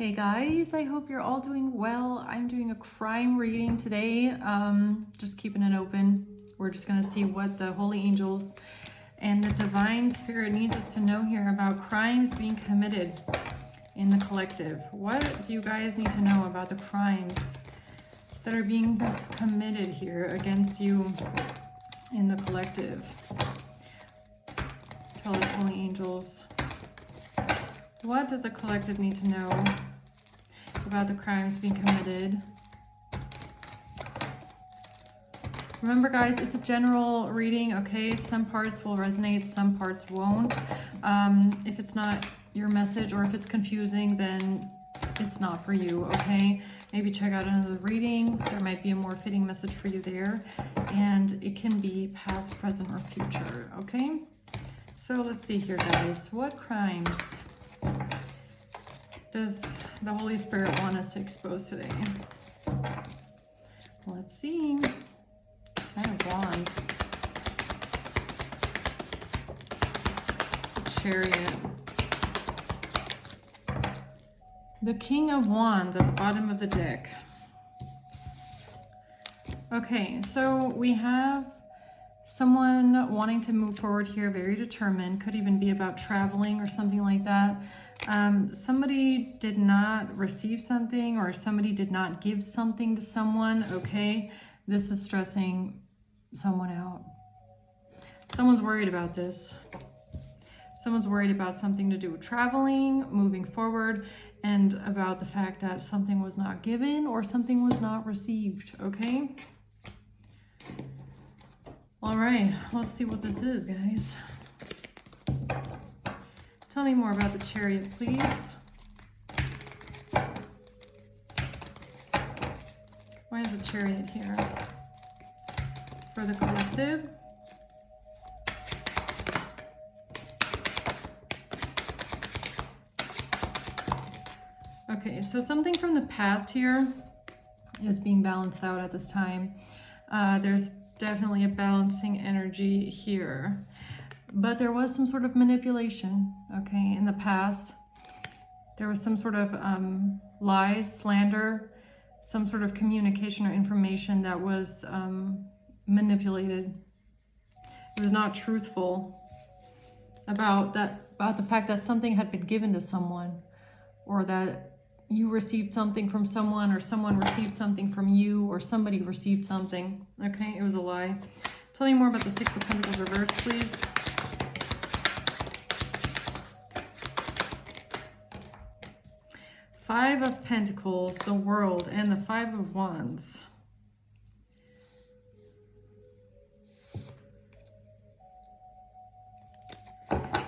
Hey guys, I hope you're all doing well. I'm doing a crime reading today, just keeping it open. We're just going to see what the holy angels and the divine spirit needs us to know here about crimes being committed in the collective. What do you guys need to know about the crimes that are being committed here against you in the collective? Tell us, holy angels. What does the collective need to know about the crimes being committed? Remember guys, it's a general reading, okay? Some parts will resonate, some parts won't. If it's not your message or if it's confusing, then it's not for you, okay? Maybe check out another reading. There might be a more fitting message for you there. And it can be past, present, or future, okay? So let's see here, guys. What crimes does the Holy Spirit want us to expose today? Let's see. Ten of Wands. The Chariot. The King of Wands at the bottom of the deck. Okay, so we have someone wanting to move forward here, very determined. Could even be about traveling or something like that. Somebody did not receive something, or somebody did not give something to someone, okay? This is stressing someone out. Someone's worried about this. Someone's worried about something to do with traveling, moving forward, and about the fact that something was not given or something was not received, okay? All right, let's see what this is, guys. Tell me more about the Chariot, please. Why is the Chariot here? For the collective. Okay, so something from the past here is being balanced out at this time. There's definitely a balancing energy here. But there was some sort of manipulation, okay, in the past. There was some sort of lies, slander, some sort of communication or information that was manipulated. It was not truthful about the fact that something had been given to someone, or that you received something from someone, or someone received something from you, or somebody received something. Okay, it was a lie. Tell me more about the Six of Pentacles reversed, please. Five of Pentacles, the World, and the Five of Wands.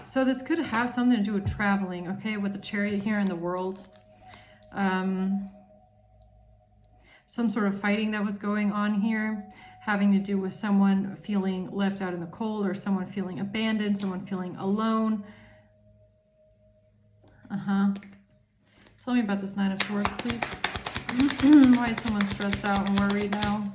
So this could have something to do with traveling, okay, with the Chariot here in the World. Some sort of fighting that was going on here, having to do with someone feeling left out in the cold, or someone feeling abandoned, someone feeling alone. Tell me about this Nine of Swords, please. Why is someone stressed out and worried now?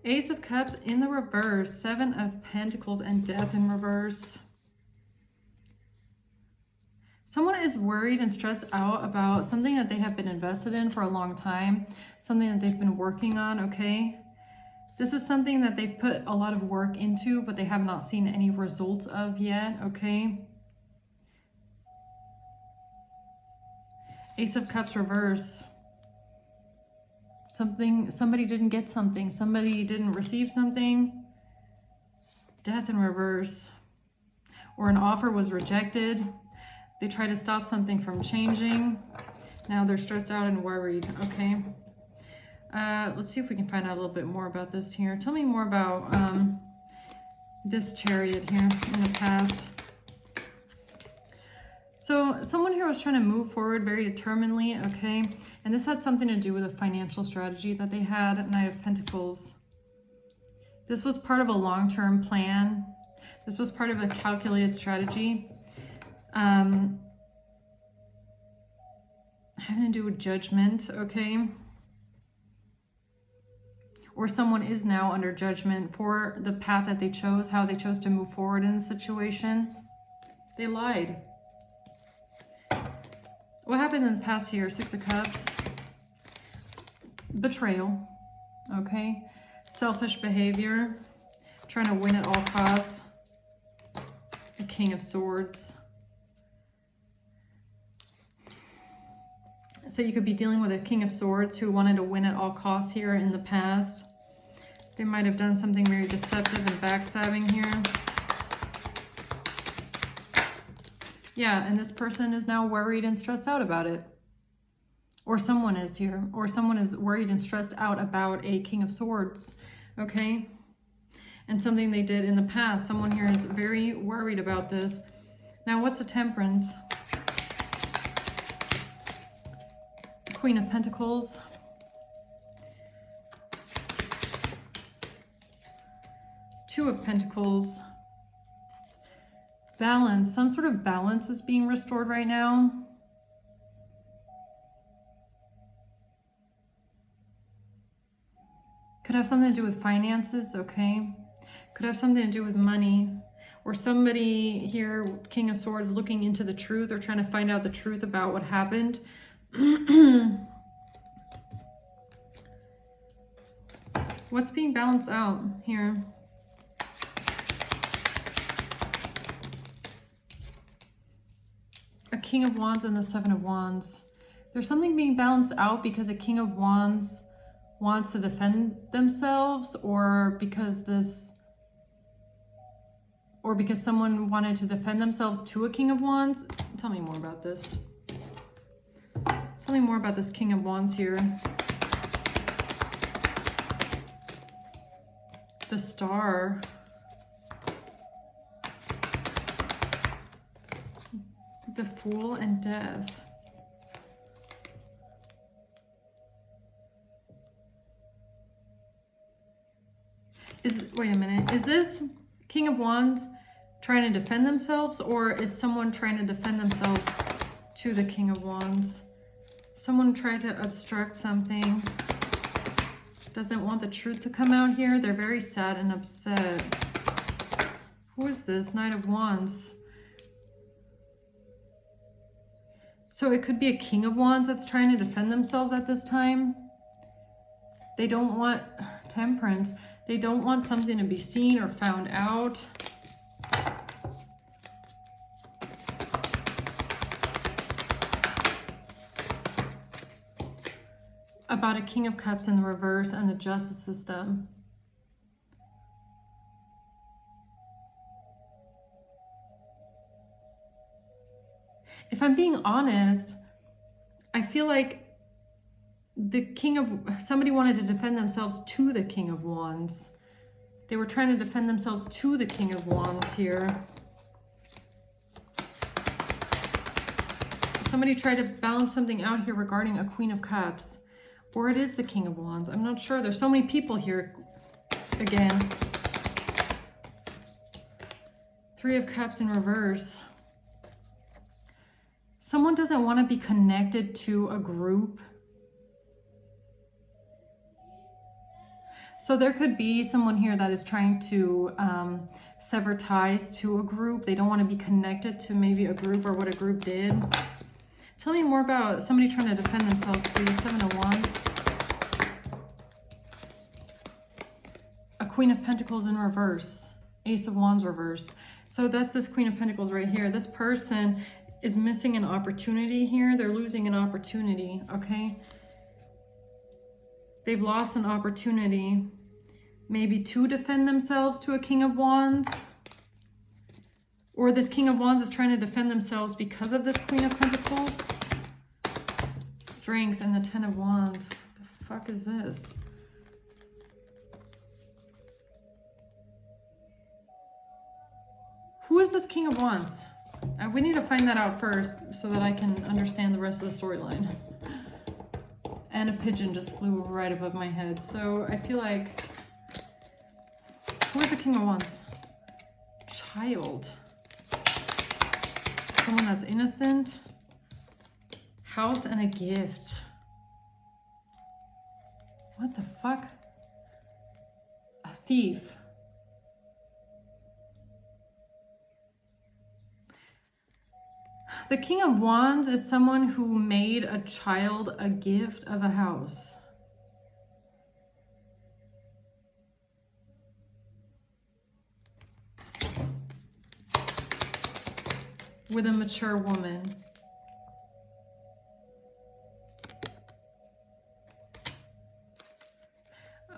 Ace of Cups in the reverse, Seven of Pentacles, and Death in reverse. Someone is worried and stressed out about something that they have been invested in for a long time, something that they've been working on, okay? This is something that they've put a lot of work into, but they have not seen any results of yet, okay? Ace of Cups reverse. Somebody didn't get something. Somebody didn't receive something. Death in reverse. Or an offer was rejected. They tried to stop something from changing. Now they're stressed out and worried, okay? Let's see if we can find out a little bit more about this here. Tell me more about this Chariot here in the past. So someone here was trying to move forward very determinedly, okay? And this had something to do with a financial strategy that they had, Knight of Pentacles. This was part of a long-term plan. This was part of a calculated strategy. Having to do with judgment, okay? Or someone is now under judgment for the path that they chose, how they chose to move forward in a situation. They lied. What happened in the past here? Six of Cups. Betrayal. Okay. Selfish behavior. Trying to win at all costs. The King of Swords. So you could be dealing with a King of Swords who wanted to win at all costs here in the past. They might have done something very deceptive and backstabbing here. Yeah, and this person is now worried and stressed out about it. Or someone is here. Or someone is worried and stressed out about a King of Swords. Okay? And something they did in the past. Someone here is very worried about this. Now, what's the Temperance? Queen of Pentacles. Two of Pentacles. Balance. Some sort of balance is being restored right now. Could have something to do with finances, okay? Could have something to do with money. Or somebody here, King of Swords, looking into the truth or trying to find out the truth about what happened. What's being balanced out here? A King of Wands and the Seven of Wands. There's something being balanced out because a King of Wands wants to defend themselves, or because someone wanted to defend themselves to a King of Wands. Tell me more about this. Tell me more about this King of Wands here. The Star. The Fool and Death. Wait a minute. Is this King of Wands trying to defend themselves, or is someone trying to defend themselves to the King of Wands? Someone tried to obstruct something. Doesn't want the truth to come out here. They're very sad and upset. Who is this? Knight of Wands. So it could be a King of Wands that's trying to defend themselves at this time. They don't want Temperance. They don't want something to be seen or found out. About a King of Cups in the reverse and the justice system. If I'm being honest, I feel like somebody wanted to defend themselves to the King of Wands. They were trying to defend themselves to the King of Wands here. Somebody tried to balance something out here regarding a Queen of Cups. Or it is the King of Wands. I'm not sure. There's so many people here again. Three of Cups in reverse. Someone doesn't want to be connected to a group. So there could be someone here that is trying to sever ties to a group. They don't want to be connected to maybe a group or what a group did. Tell me more about somebody trying to defend themselves, please. Seven of Wands. A Queen of Pentacles in reverse. Ace of Wands reverse. So that's this Queen of Pentacles right here. This person is missing an opportunity here. They're losing an opportunity, okay? They've lost an opportunity, maybe to defend themselves to a King of Wands. Or this King of Wands is trying to defend themselves because of this Queen of Pentacles. Strength and the Ten of Wands. What the fuck is this? Who is this King of Wands? We need to find that out first so that I can understand the rest of the storyline. And a pigeon just flew right above my head. So I feel like, who is the King of Wands? Child. Someone that's innocent. House and a gift. What the fuck? A thief. The King of Wands is someone who made a child a gift of a house. With a mature woman.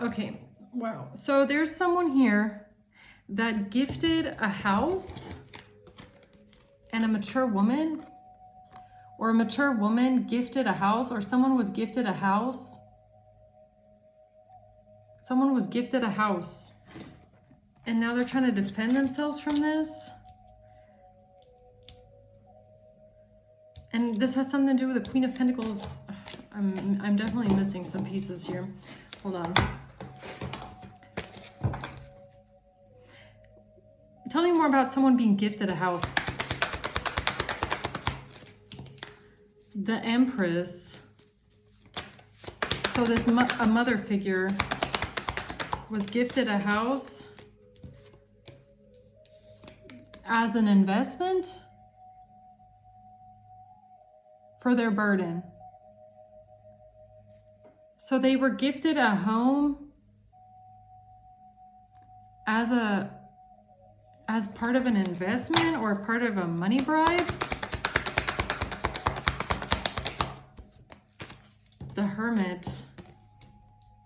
Okay, wow. So there's someone here that gifted a house and a mature woman, or a mature woman gifted a house, or someone was gifted a house. Someone was gifted a house and now they're trying to defend themselves from this. And this has something to do with the Queen of Pentacles. I'm definitely missing some pieces here. Hold on. Tell me more about someone being gifted a house. The Empress. So this a mother figure was gifted a house as an investment for their burden. So they were gifted a home as part of an investment or part of a money bribe. The Hermit,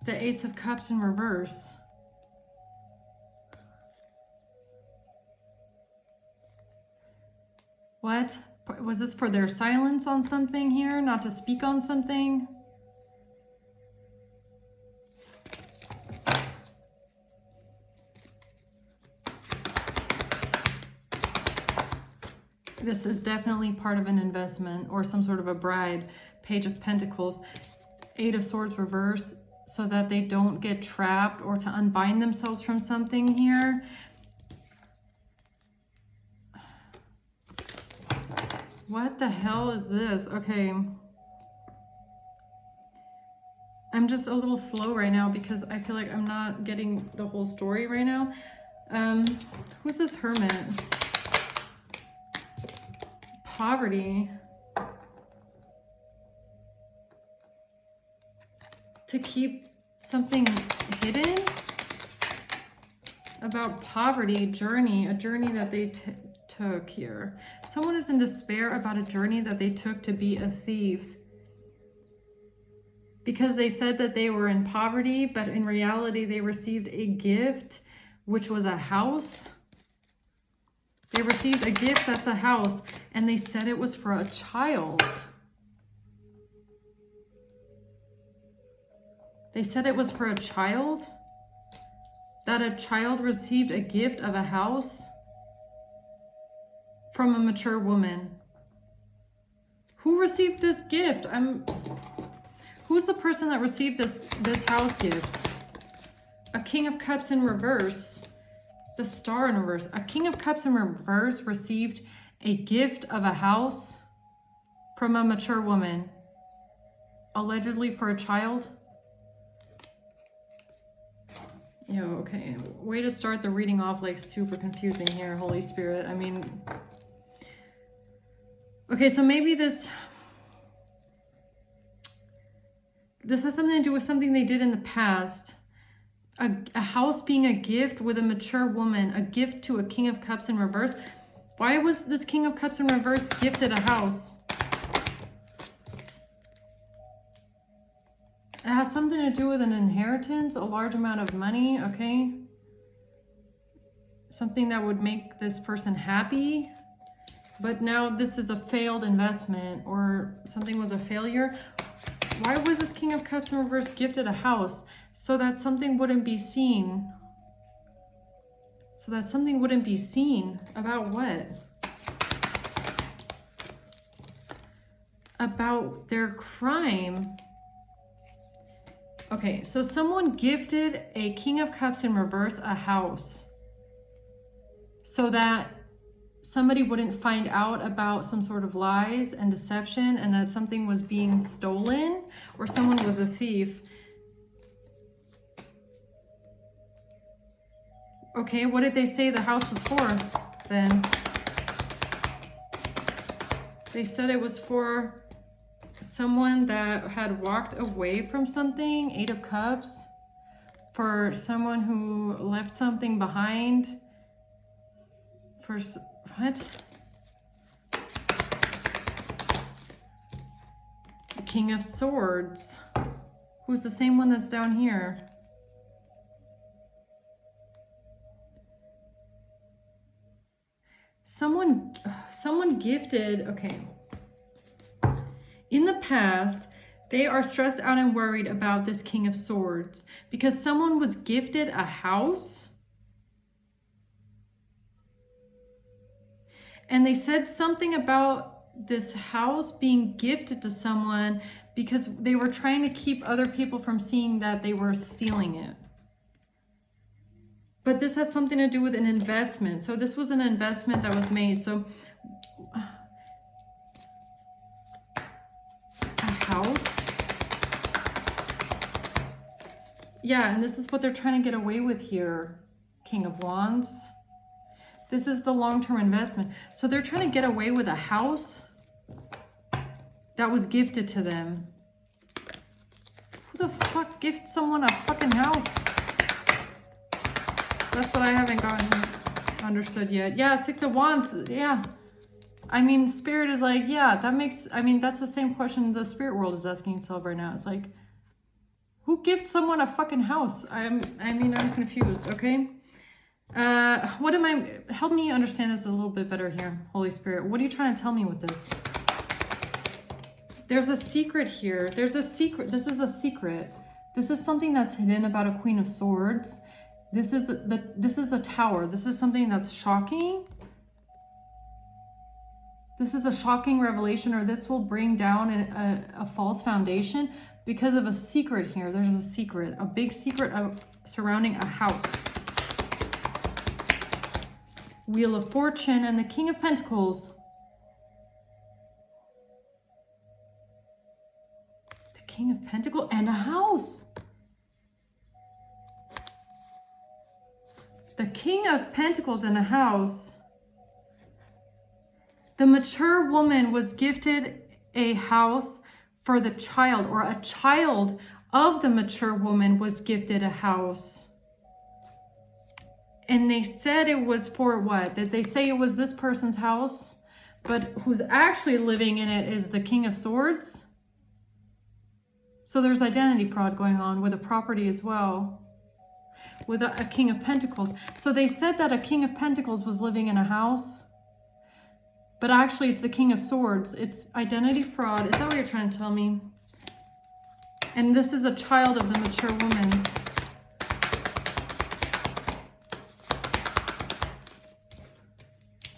the Ace of Cups in reverse. What? Was this for their silence on something here? Not to speak on something? This is definitely part of an investment or some sort of a bribe. Page of Pentacles, Eight of Swords reverse, so that they don't get trapped or to unbind themselves from something here. What the hell is this? Okay. I'm just a little slow right now because I feel like I'm not getting the whole story right now. Who's this Hermit? Poverty. To keep something hidden about poverty, journey, a journey that they took here. Someone is in despair about a journey that they took to be a thief. Because they said that they were in poverty, but in reality they received a gift, which was a house. They received a gift that's a house, and they said it was for a child. They said it was for a child? That a child received a gift of a house from a mature woman. Who received this gift? Who's the person that received this house gift? A King of Cups in reverse. The Star in reverse. A King of Cups in reverse received a gift of a house from a mature woman. Allegedly for a child. Yo, okay. Way to start the reading off like super confusing here, Holy Spirit. I mean... Okay, so maybe this has something to do with something they did in the past. A house being a gift with a mature woman, a gift to a King of Cups in reverse. Why was this King of Cups in reverse gifted a house? It has something to do with an inheritance, a large amount of money, okay? Something that would make this person happy. But now this is a failed investment or something was a failure. Why was this King of Cups in reverse gifted a house? So that something wouldn't be seen. So that something wouldn't be seen. About what? About their crime. Okay, so someone gifted a King of Cups in reverse a house so that somebody wouldn't find out about some sort of lies and deception and that something was being stolen or someone was a thief. Okay, what did they say the house was for then? They said it was for someone that had walked away from something, 8 of Cups. For someone who left something behind. For what? The King of Swords. Who's the same one that's down here? Someone gifted, okay. In the past, they are stressed out and worried about this King of Swords because someone was gifted a house. And they said something about this house being gifted to someone because they were trying to keep other people from seeing that they were stealing it. But this has something to do with an investment. So this was an investment that was made. So a house. Yeah, and this is what they're trying to get away with here. King of Wands. This is the long-term investment. So they're trying to get away with a house that was gifted to them. Who the fuck gifts someone a fucking house? That's what I haven't gotten understood yet. Yeah, 6 of Wands. Yeah. I mean, Spirit is like, yeah, that makes... I mean, that's the same question the spirit world is asking itself right now. It's like, who gifts someone a fucking house? I'm confused, okay? What am I... Help me understand this a little bit better here, Holy Spirit. What are you trying to tell me with this? There's a secret here. There's a secret. This is a secret. This is something that's hidden about a Queen of Swords. This is a tower. This is something that's shocking. This is a shocking revelation, or this will bring down a false foundation because of a secret here. There's a secret, a big secret surrounding a house. Wheel of Fortune and the King of Pentacles. The King of Pentacles and a house. The King of Pentacles and a house. The mature woman was gifted a house for the child, or a child of the mature woman was gifted a house. And they said it was for what? Did they say it was this person's house? But who's actually living in it is the King of Swords. So there's identity fraud going on with a property as well. With a King of Pentacles. So they said that a King of Pentacles was living in a house. But actually it's the King of Swords. It's identity fraud. Is that what you're trying to tell me? And this is a child of the mature woman's.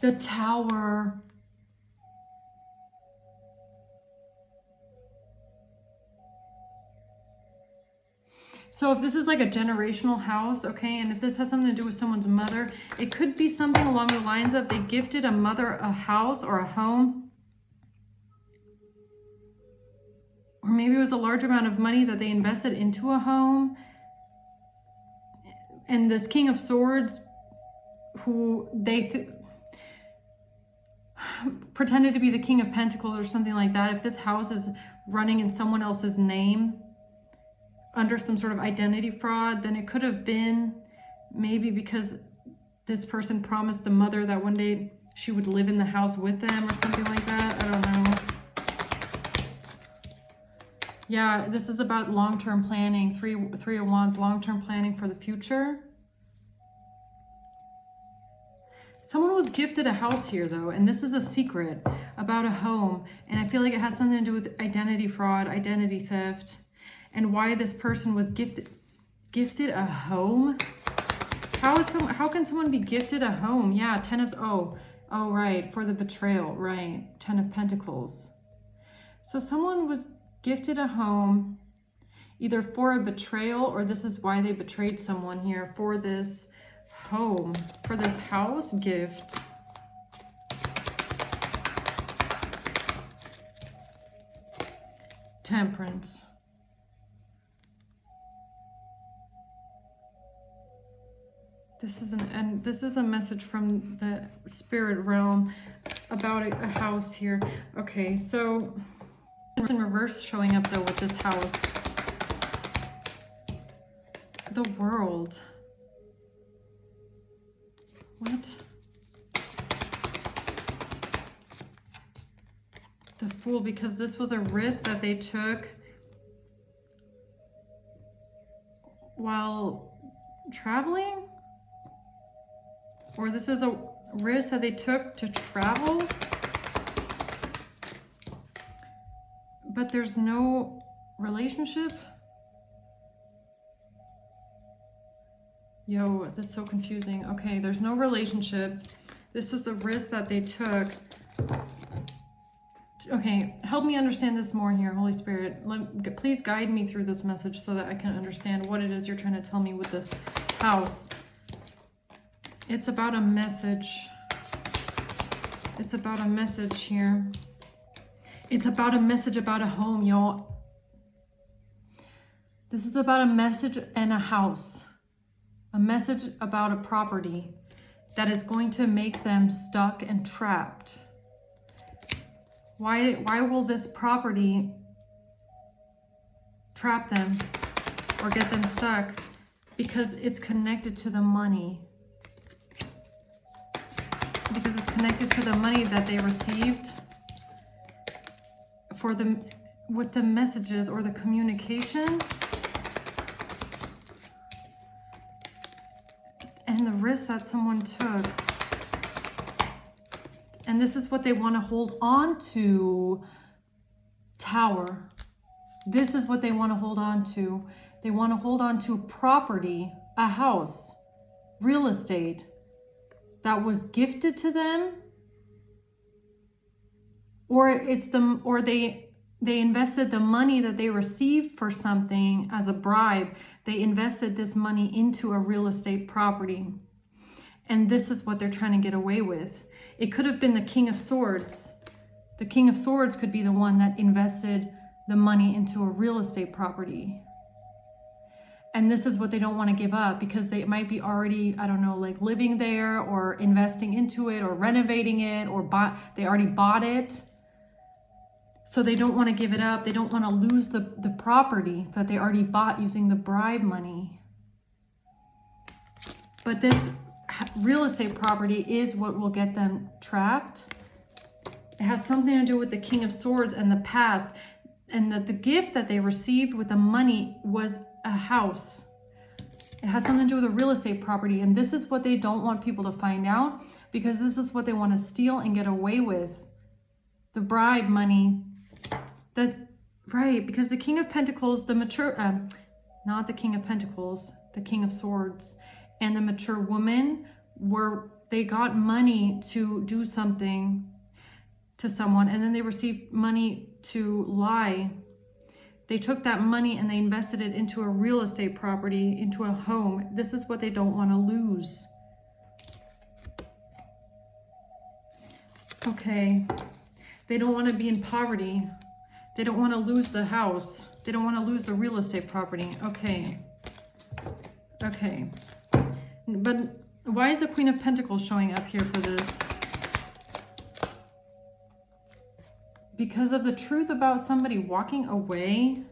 The Tower. So if this is like a generational house, okay, and if this has something to do with someone's mother, it could be something along the lines of they gifted a mother a house or a home. Or maybe it was a large amount of money that they invested into a home. And this King of Swords, who they pretended to be the King of Pentacles or something like that. If this house is running in someone else's name under some sort of identity fraud, then it could have been maybe because this person promised the mother that one day she would live in the house with them or something like that. I don't know. Yeah, this is about long-term planning. Three of Wands, long-term planning for the future. Someone was gifted a house here though, and this is a secret about a home. And I feel like it has something to do with identity fraud, identity theft, and why this person was gifted a home. How can someone be gifted a home? Yeah, oh right, for the betrayal, right? 10 of Pentacles. So someone was gifted a home either for a betrayal, or this is why they betrayed someone here, for this home, for this house gift. Temperance. This is a message from the spirit realm. about a house here. Okay, so it's in reverse showing up though with this house. The World. What? The Fool, because this was a risk that they took while traveling? Or this is a risk that they took to travel? But there's no relationship? Yo, that's so confusing. Okay, there's no relationship. This is a risk that they took. Okay, help me understand this more here, Holy Spirit. Please guide me through this message so that I can understand what it is you're trying to tell me with this house. It's about a message. It's about a message here. It's about a message about a home, y'all. This is about a message and a house. A message about a property that is going to make them stuck and trapped. Why will this property trap them or get them stuck? Because it's connected to the money. Because it's connected to the money that they received for them with the messages or the communication and the risk that someone took. And this is what they want to hold on to. Tower. This is what they want to hold on to. They want to hold on to property, a house, real estate that was gifted to them, or they invested the money that they received for something as a bribe. They invested this money into a real estate property. And this is what they're trying to get away with. It could have been the King of Swords. The King of Swords could be the one that invested the money into a real estate property. And this is what they don't want to give up because they might be already, I don't know, like living there or investing into it or renovating it or they already bought it. So they don't want to give it up. They don't want to lose the property that they already bought using the bribe money. But this real estate property is what will get them trapped. It has something to do with the King of Swords and the past. And that the gift that they received with the money was a house. It has something to do with a real estate property. And this is what they don't want people to find out because this is what they want to steal and get away with. The bribe money. Right, because the King of Pentacles, the mature, not the King of Pentacles, the King of Swords, and the mature woman they got money to do something to someone, and then they received money to lie. They took that money and they invested it into a real estate property, into a home. This is what they don't want to lose. Okay. They don't want to be in poverty. They don't want to lose the house. They don't want to lose the real estate property. Okay. Okay. But why is the Queen of Pentacles showing up here for this? Because of the truth about somebody walking away.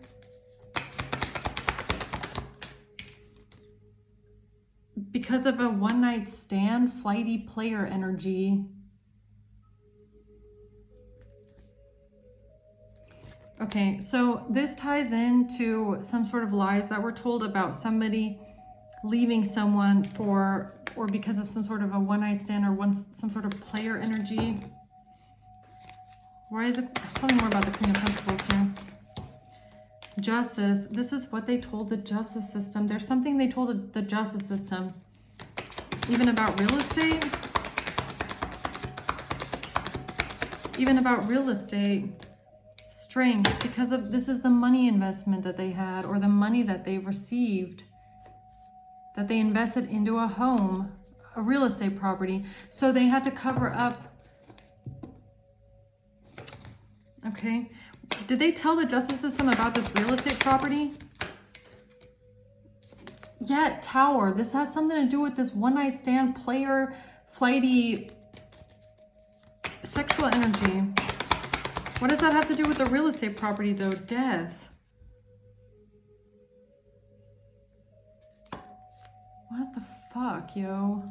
Because of a one-night stand, flighty player energy. Okay, so this ties into some sort of lies that were told about somebody leaving someone or because of some sort of a one-night stand or some sort of player energy. Why is it? Tell me more about the Queen of Pentacles here. Justice. This is what they told the justice system. There's something they told the justice system. Even about real estate. Even about real estate. Strength. Because of this is the money investment that they had or the money that they received. That they invested into a home. A real estate property. So they had to cover up. Okay. Did they tell the justice system about this real estate property? Yeah, Tower. This has something to do with this one-night stand player, flighty Sexual energy. What does that have to do with the real estate property, though? Death. What the fuck, yo?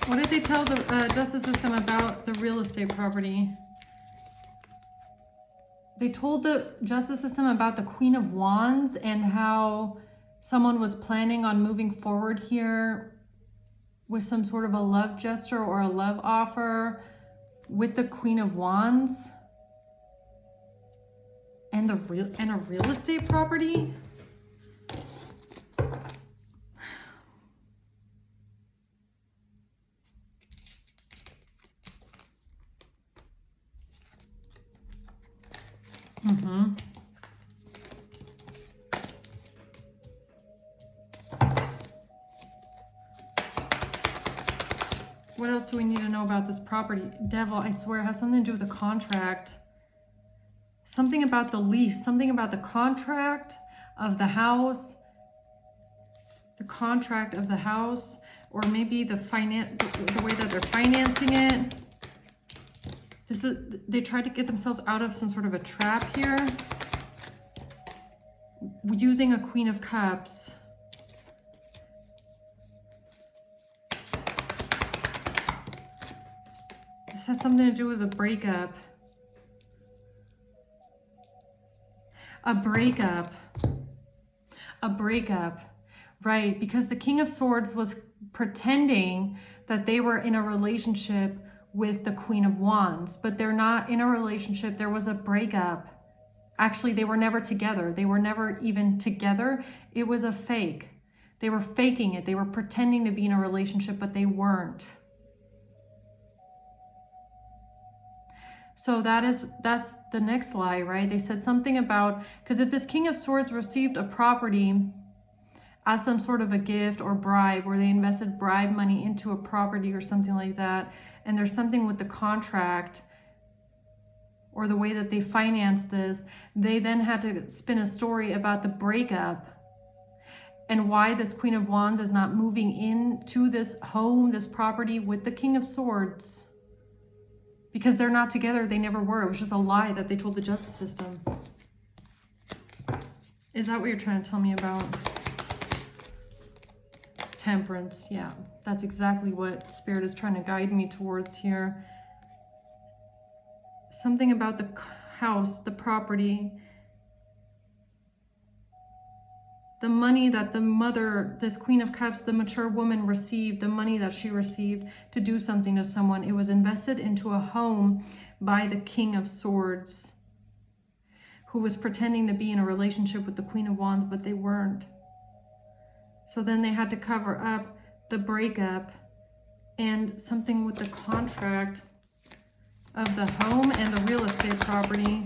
What did they tell the justice system about the real estate property? They told the justice system about the Queen of Wands and how someone was planning on moving forward here with some sort of a love gesture or a love offer with the Queen of Wands and a real estate property. What else do we need to know about this property? Devil, I swear, it has something to do with the contract. Something about the lease, something about the contract of the house. The contract of the house, or maybe the way that they're financing it. They tried to get themselves out of some sort of a trap here. Using a Queen of Cups. This has something to do with a breakup. A breakup. Right, because the King of Swords was pretending that they were in a relationship with the Queen of Wands, but they're not in a relationship. There was a breakup. Actually, they were never together. They were never even together. It was a fake. They were faking it. They were pretending to be in a relationship, but they weren't. So that's the next lie, right? They said something about, because if this King of Swords received a property as some sort of a gift or bribe, where they invested bribe money into a property or something like that, and there's something with the contract or the way that they financed this, they then had to spin a story about the breakup and why this Queen of Wands is not moving into this home, this property with the King of Swords. Because they're not together, they never were. It was just a lie that they told the justice system. Is that what you're trying to tell me about? Temperance, yeah. That's exactly what Spirit is trying to guide me towards here. Something about the house, the property, the money that the mother, this Queen of Cups, the mature woman received, the money that she received to do something to someone. It was invested into a home by the King of Swords, who was pretending to be in a relationship with the Queen of Wands, but they weren't. So then they had to cover up the breakup and something with the contract of the home and the real estate property.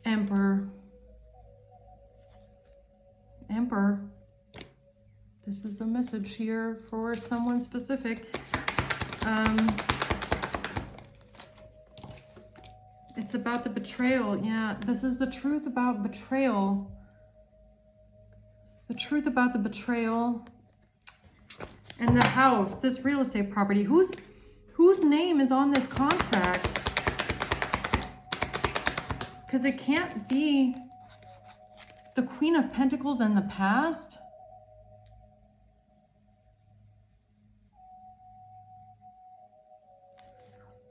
Emperor. This is a message here for someone specific. It's about the betrayal. Yeah, this is the truth about betrayal. The truth about the betrayal and the house, this real estate property. Whose name is on this contract? Because it can't be the Queen of Pentacles in the past.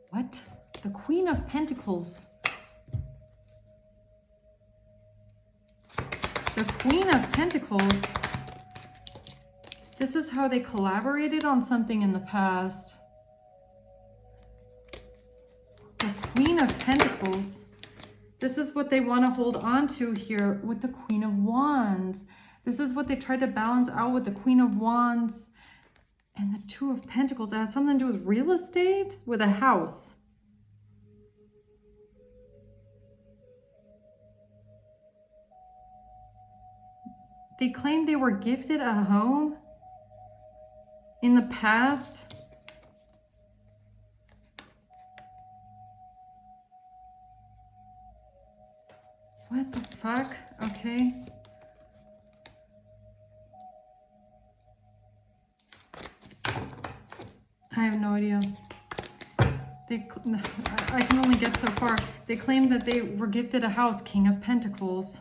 What? The Queen of Pentacles. The Queen of Pentacles. This is how they collaborated on something in the past. The Queen of Pentacles. This is what they want to hold on to here with the Queen of Wands. This is what they tried to balance out with the Queen of Wands and the Two of Pentacles. It has something to do with real estate, with a house. They claimed they were gifted a home in the past. What the fuck? Okay. I have no idea. I can only get so far. They claim that they were gifted a house, King of Pentacles.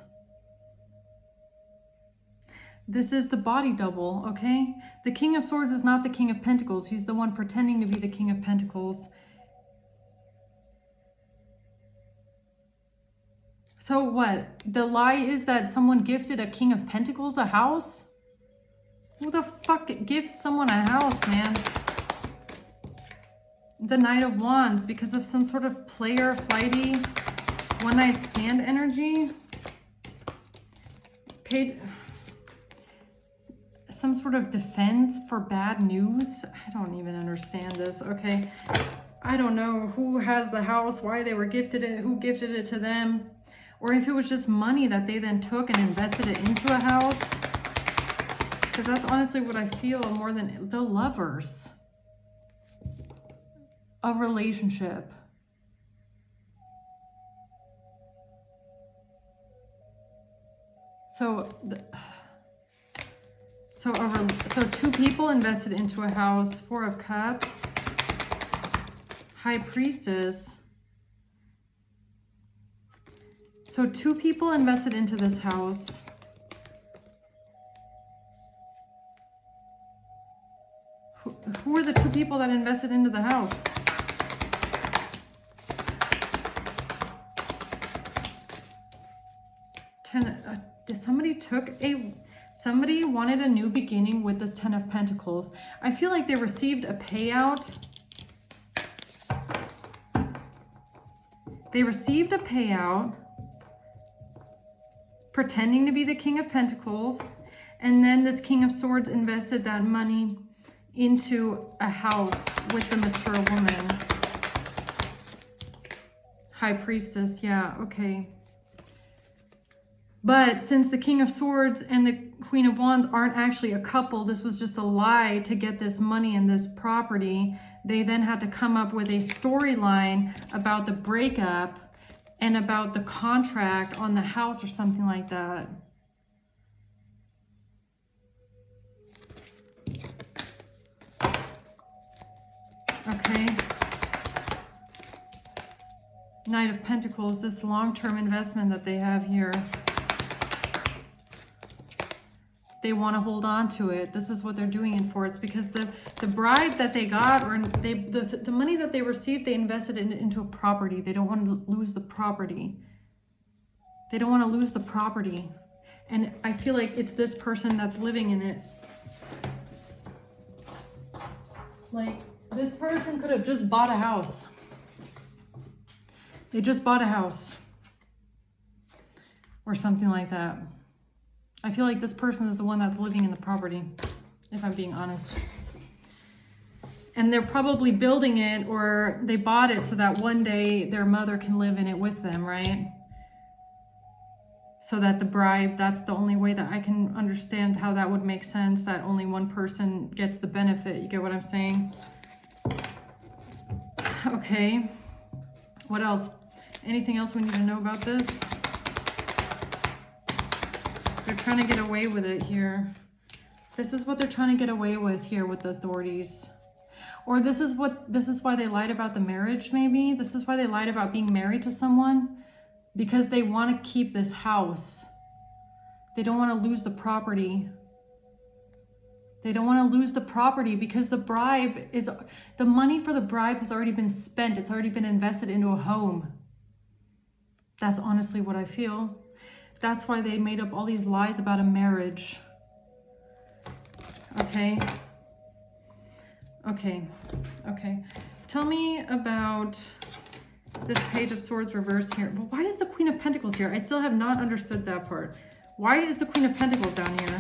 This is the body double, okay? The King of Swords is not the King of Pentacles. He's the one pretending to be the King of Pentacles. So what? The lie is that someone gifted a King of Pentacles a house? Who the fuck gifts someone a house, man? The Knight of Wands, because of some sort of player, flighty, one-night stand energy. Paid some sort of defense for bad news. I don't even understand this, okay? I don't know who has the house, why they were gifted it, who gifted it to them, or if it was just money that they then took and invested it into a house. Because that's honestly what I feel more than the Lovers. A relationship. So two people invested into a house. Four of Cups. High Priestess. So two people invested into this house. Who are the two people that invested into the house? Somebody wanted a new beginning with this Ten of Pentacles. I feel like they received a payout. They received a payout pretending to be the King of Pentacles, and then this King of Swords invested that money into a house with the mature woman. High Priestess, yeah, okay. But since the King of Swords and the Queen of Wands aren't actually a couple, this was just a lie to get this money and this property. They then had to come up with a storyline about the breakup and about the contract on the house or something like that. Okay. Knight of Pentacles, this long-term investment that they have here. They want to hold on to it. This is what they're doing it for. It's because the bribe that they got, or the money that they received, they invested into a property. They don't want to lose the property. They don't want to lose the property. And I feel like it's this person that's living in it. Like, this person could have just bought a house. They just bought a house. Or something like that. I feel like this person is the one that's living in the property, if I'm being honest. And they're probably building it, or they bought it so that one day their mother can live in it with them, right? So that the bribe, that's the only way that I can understand how that would make sense, that only one person gets the benefit. You get what I'm saying? Okay. What else? Anything else we need to know about this? They're trying to get away with it here. This is what they're trying to get away with here with the authorities. Or this is why they lied about the marriage, maybe. This is why they lied about being married to someone. Because they want to keep this house. They don't want to lose the property. They don't want to lose the property because the money for the bribe has already been spent. It's already been invested into a home. That's honestly what I feel. That's why they made up all these lies about a marriage. Okay. Okay. Okay. Tell me about this Page of Swords reversed here. Well, why is the Queen of Pentacles here? I still have not understood that part. Why is the Queen of Pentacles down here?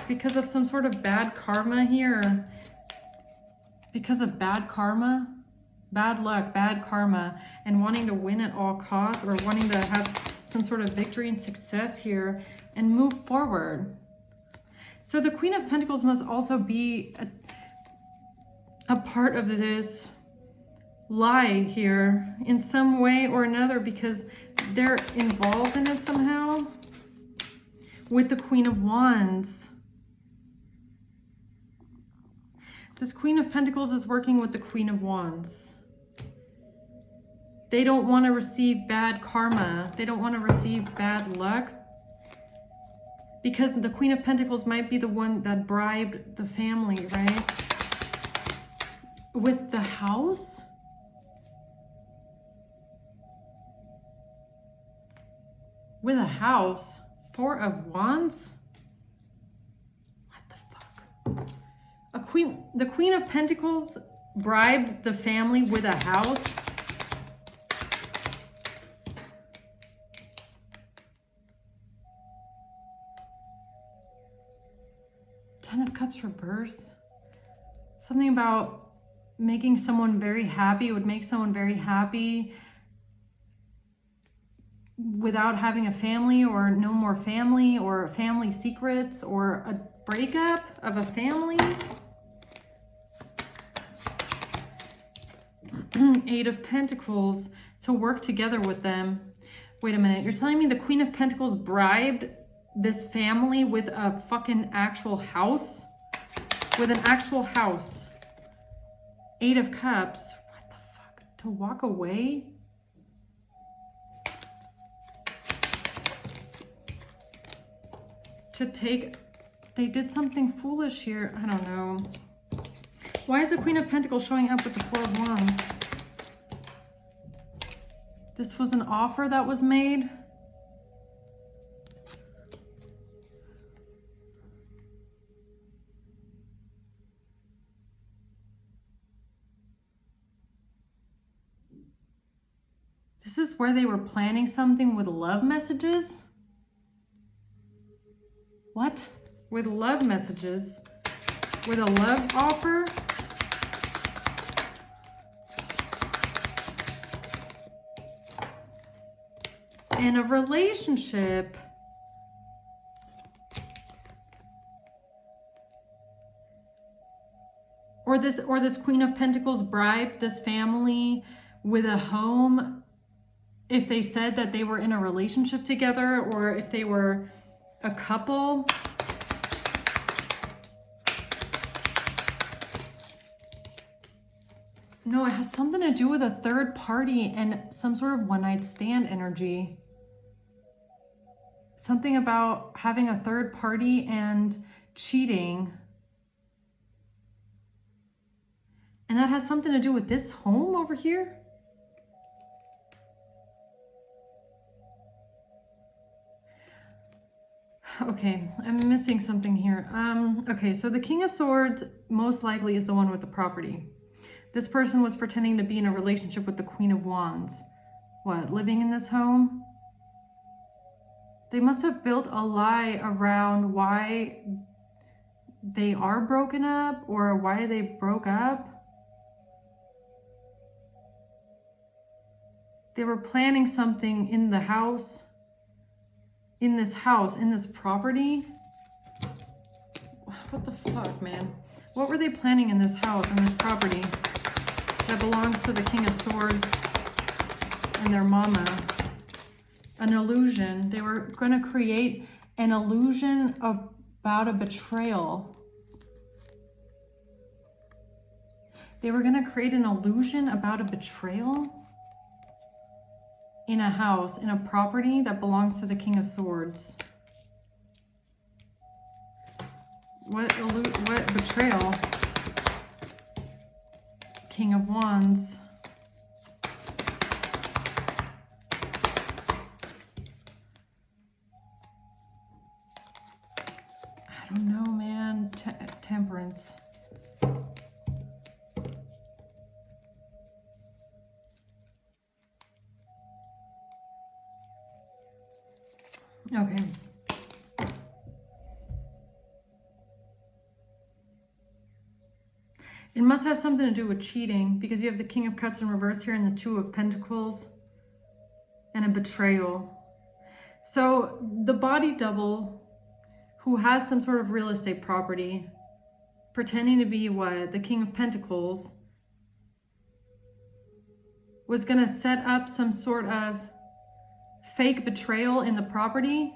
Because of some sort of bad karma here. Because of bad karma? Bad luck, bad karma, and wanting to win at all costs, or wanting to have some sort of victory and success here and move forward. So the Queen of Pentacles must also be a part of this lie here in some way or another, because they're involved in it somehow with the Queen of Wands. This Queen of Pentacles is working with the Queen of Wands. They don't want to receive bad karma. They don't want to receive bad luck. Because the Queen of Pentacles might be the one that bribed the family, right? With the house? With a house? Four of Wands? What the fuck? The Queen of Pentacles bribed the family with a house? Ten of Cups reverse. Something about making someone very happy. It would make someone very happy without having a family, or no more family, or family secrets, or a breakup of a family. Eight of Pentacles, to work together with them. Wait a minute, you're telling me the Queen of Pentacles bribed this family with a fucking actual house? With an actual house. Eight of Cups, what the fuck? To walk away? To take, they did something foolish here. I don't know. Why is the Queen of Pentacles showing up with the Four of Wands? This was an offer that was made. This is where they were planning something with love messages? What? With love messages? With a love offer? And a relationship. Or this Queen of Pentacles bribed this family with a home if they said that they were in a relationship together, or if they were a couple. No, it has something to do with a third party and some sort of one-night stand energy. Something about having a third party and cheating. And that has something to do with this home over here? Okay, I'm missing something here. Okay, so the King of Swords most likely is the one with the property. This person was pretending to be in a relationship with the Queen of Wands. What, living in this home? They must have built a lie around why they are broken up, or why they broke up. They were planning something in the house, in this property. What the fuck, man? What were they planning in this house, in this property that belongs to the King of Swords and their mama? An illusion. They were going to create an illusion about a betrayal. They were going to create an illusion about a betrayal in a house, in a property that belongs to the King of Swords. What betrayal? King of Wands. I don't know, man. Temperance. Okay. It must have something to do with cheating, because you have the King of Cups in reverse here and the Two of Pentacles and a betrayal. So the body double who has some sort of real estate property, pretending to be what? The King of Pentacles, was going to set up some sort of fake betrayal in the property.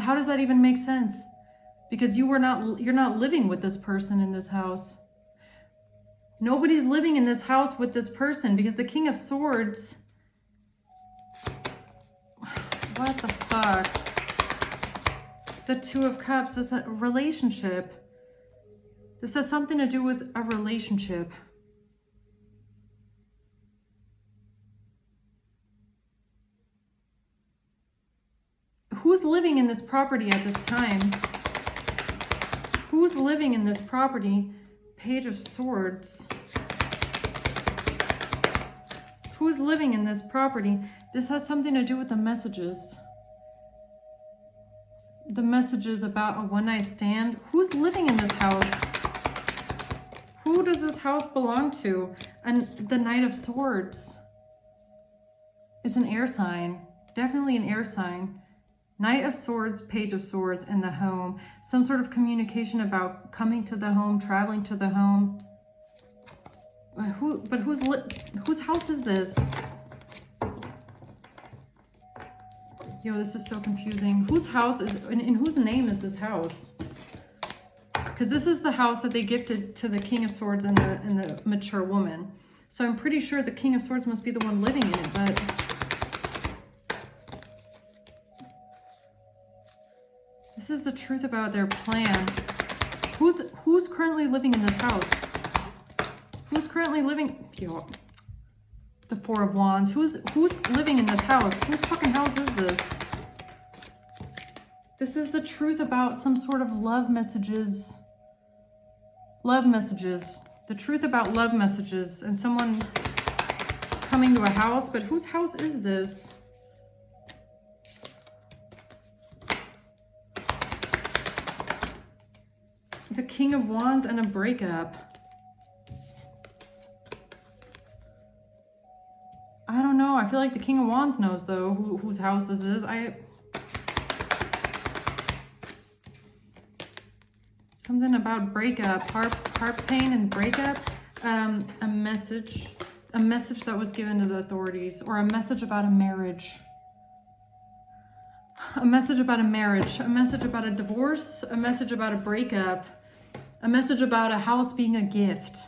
how does that even make sense? Because you're not living with this person in this house. Nobody's living in this house with this person, because the King of Swords, what the fuck? The Two of Cups is a relationship. This has something to do with a relationship. Who's living in this property at this time? Who's living in this property? Page of Swords. Who's living in this property? This has something to do with the messages. The messages about a one-night stand. Who's living in this house? Who does this house belong to? And the Knight of Swords is an air sign. Definitely an air sign. Knight of Swords, Page of Swords, and the home. Some sort of communication about coming to the home, traveling to the home. Whose house is this? Yo, this is so confusing. Whose house is, in whose name is this house? Because this is the house that they gifted to the King of Swords and the mature woman. So I'm pretty sure the King of Swords must be the one living in it, but this is the truth about their plan. Who's currently living in this house? Who's currently living? Yo, the Four of Wands. Who's living in this house? Whose fucking house is this? This is the truth about some sort of love messages. Love messages. The truth about love messages and someone coming to a house. But whose house is this? The King of Wands and a breakup. I don't know. I feel like the King of Wands knows, though, whose house this is. Something about breakup. Heart pain and breakup. A message that was given to the authorities. Or a message about a marriage. A message about a marriage. A message about a divorce. A message about a breakup. A message about a house being a gift.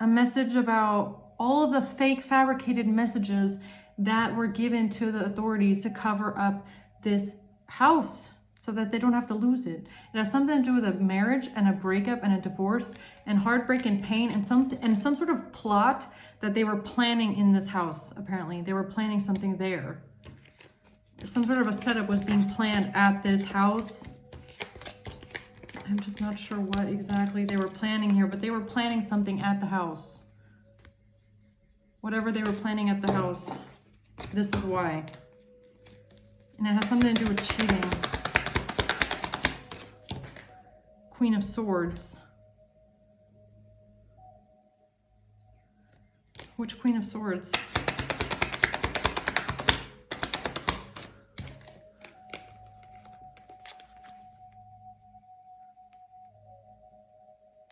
A message about all of the fake fabricated messages that were given to the authorities to cover up this house so that they don't have to lose it. It has something to do with a marriage and a breakup and a divorce and heartbreak and pain and some sort of plot that they were planning in this house. Apparently they were planning something there. Some sort of a setup was being planned at this house. I'm just not sure what exactly they were planning here, but they were planning something at the house. Whatever they were planning at the house, this is why. And it has something to do with cheating. Queen of Swords. Which Queen of Swords?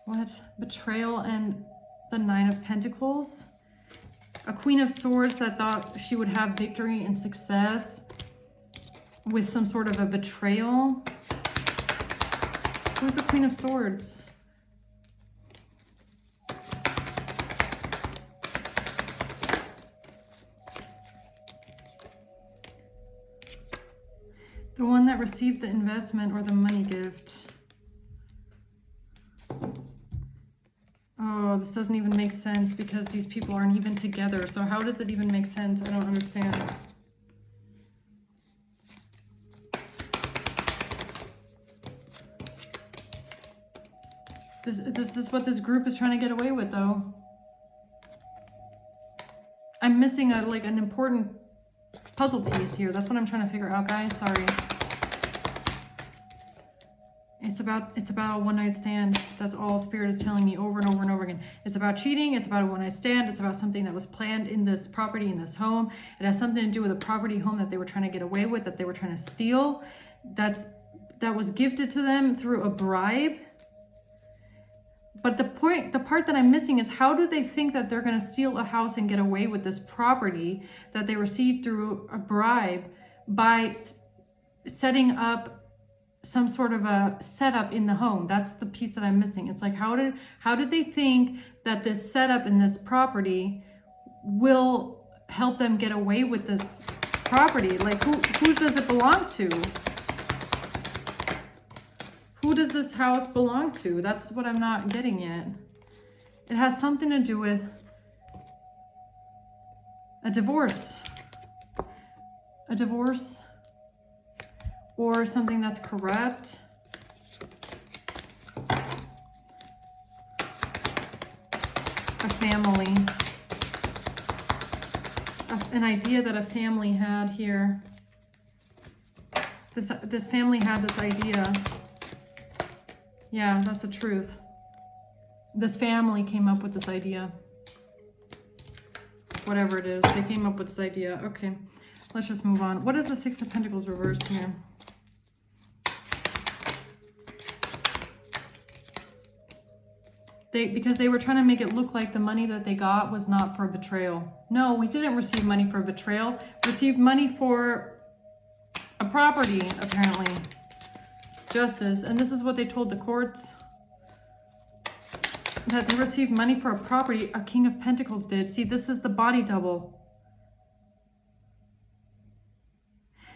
What? Betrayal and the Nine of Pentacles. A Queen of Swords that thought she would have victory and success with some sort of a betrayal. Who's the Queen of Swords? The one that received the investment or the money gift. Oh, this doesn't even make sense because these people aren't even together. So how does it even make sense? I don't understand. This is what this group is trying to get away with, though. I'm missing an important puzzle piece here. That's what I'm trying to figure out, guys. Sorry. It's about a one-night stand. That's all Spirit is telling me over and over and over again. It's about cheating. It's about a one-night stand. It's about something that was planned in this property, in this home. It has something to do with a property home that they were trying to get away with, that they were trying to steal. That was gifted to them through a bribe. But the part that I'm missing is, how do they think that they're going to steal a house and get away with this property that they received through a bribe by setting up some sort of a setup in the home. That's the piece that I'm missing. It's like, how did they think that this setup in this property will help them get away with this property? Like, who does it belong to? Who does this house belong to? That's what I'm not getting yet. It has something to do with a divorce. A divorce. Or something that's corrupt. A family. An idea that a family had here. This family had this idea. Yeah, that's the truth. This family came up with this idea. Whatever it is, they came up with this idea. Okay, let's just move on. What is the Six of Pentacles reversed here? Because they were trying to make it look like the money that they got was not for betrayal. No, we didn't receive money for betrayal. We received money for a property, apparently. Justice. And this is what they told the courts. That they received money for a property. A King of Pentacles did. See, this is the body double.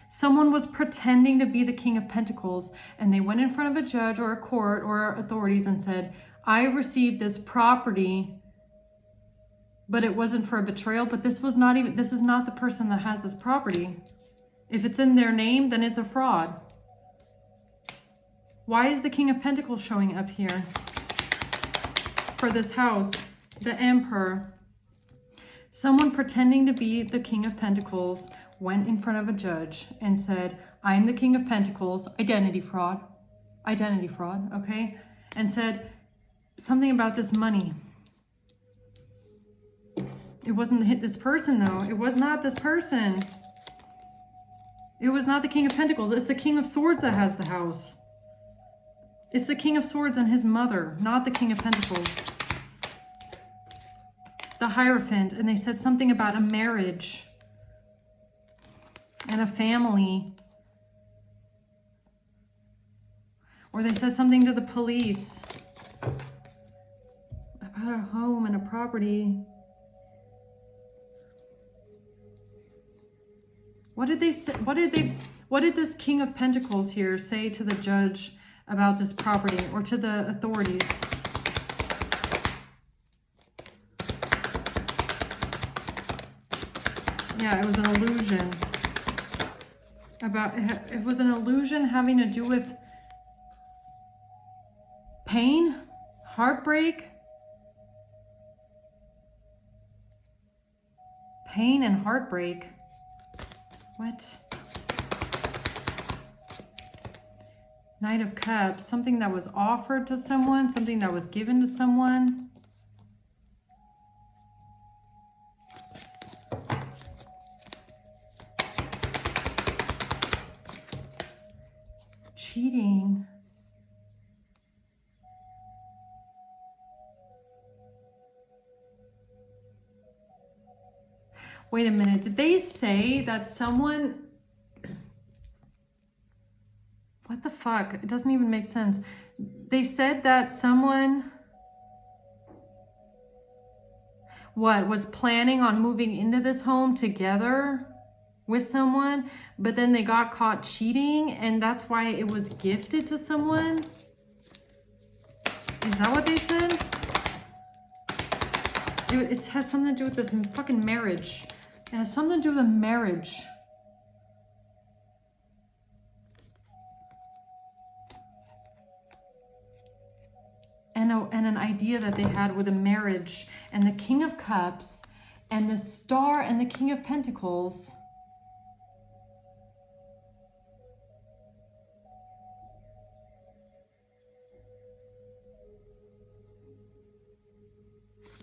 Someone was pretending to be the King of Pentacles, and they went in front of a judge or a court or authorities and said, I received this property, but it wasn't for a betrayal. But this is not the person that has this property. If it's in their name, then it's a fraud. Why is the King of Pentacles showing up here for this house? The Emperor. Someone pretending to be the King of Pentacles went in front of a judge and said, I'm the King of Pentacles, identity fraud, okay? And said something about this money. It wasn't this person, though. It was not this person. It was not the King of Pentacles. It's the King of Swords that has the house. It's the King of Swords and his mother, not the King of Pentacles. The Hierophant, and they said something about a marriage and a family. Or they said something to the police about a home and a property. What did they say? What did this King of Pentacles here say to the judge about this property, or to the authorities? Yeah, it was an illusion. It was an illusion having to do with pain, heartbreak, pain and heartbreak. What? Knight of Cups, something that was offered to someone, something that was given to someone. Cheating. Wait a minute, did they say that someone... What the fuck? It doesn't even make sense. They said that someone... was planning on moving into this home together with someone, but then they got caught cheating, and that's why it was gifted to someone? Is that what they said? It has something to do with this fucking marriage. It has something to do with a marriage. And an idea that they had with a marriage, and the King of Cups and the Star and the King of Pentacles.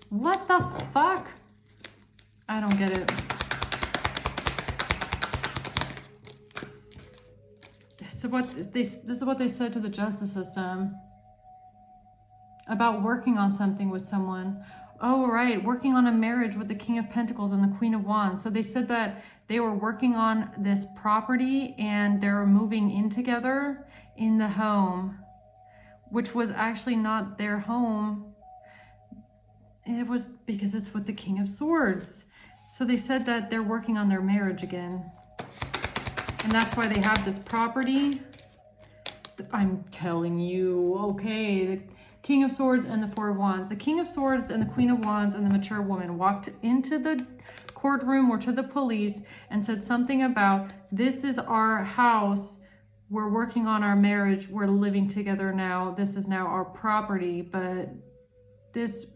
What the fuck? I don't get it. This is what they said to the justice system about working on something with someone, Oh, right. Working on a marriage with the King of Pentacles and the Queen of Wands. So they said that they were working on this property and they were moving in together in the home, which was actually not their home. It was because it's with the King of Swords. So they said that they're working on their marriage again. And that's why they have this property. I'm telling you, okay. The King of Swords and the Four of Wands. The King of Swords and the Queen of Wands and the mature woman walked into the courtroom or to the police and said something about, this is our house. We're working on our marriage. We're living together now. This is now our property. But this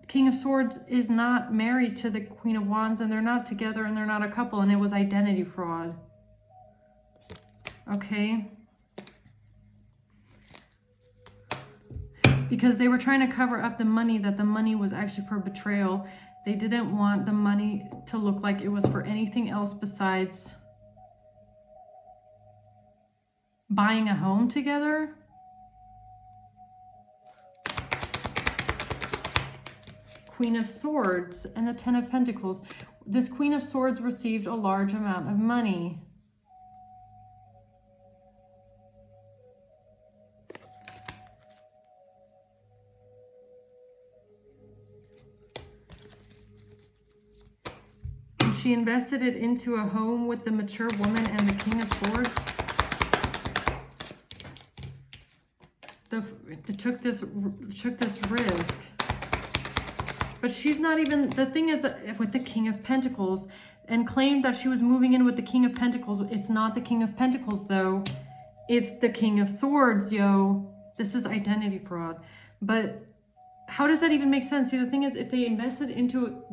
King of Swords is not married to the Queen of Wands, and they're not together, and they're not a couple, and it was identity fraud. Okay? Because they were trying to cover up the money, that the money was actually for betrayal. They didn't want the money to look like it was for anything else besides buying a home together. Queen of Swords and the Ten of Pentacles. This Queen of Swords received a large amount of money. And she invested it into a home with the mature woman and the King of Swords. They took this risk. But she's not even, the thing is that with the King of Pentacles, and claimed that she was moving in with the King of Pentacles. It's not the King of Pentacles though. It's the King of Swords, yo. This is identity fraud. But how does that even make sense? See, the thing is, if they invested into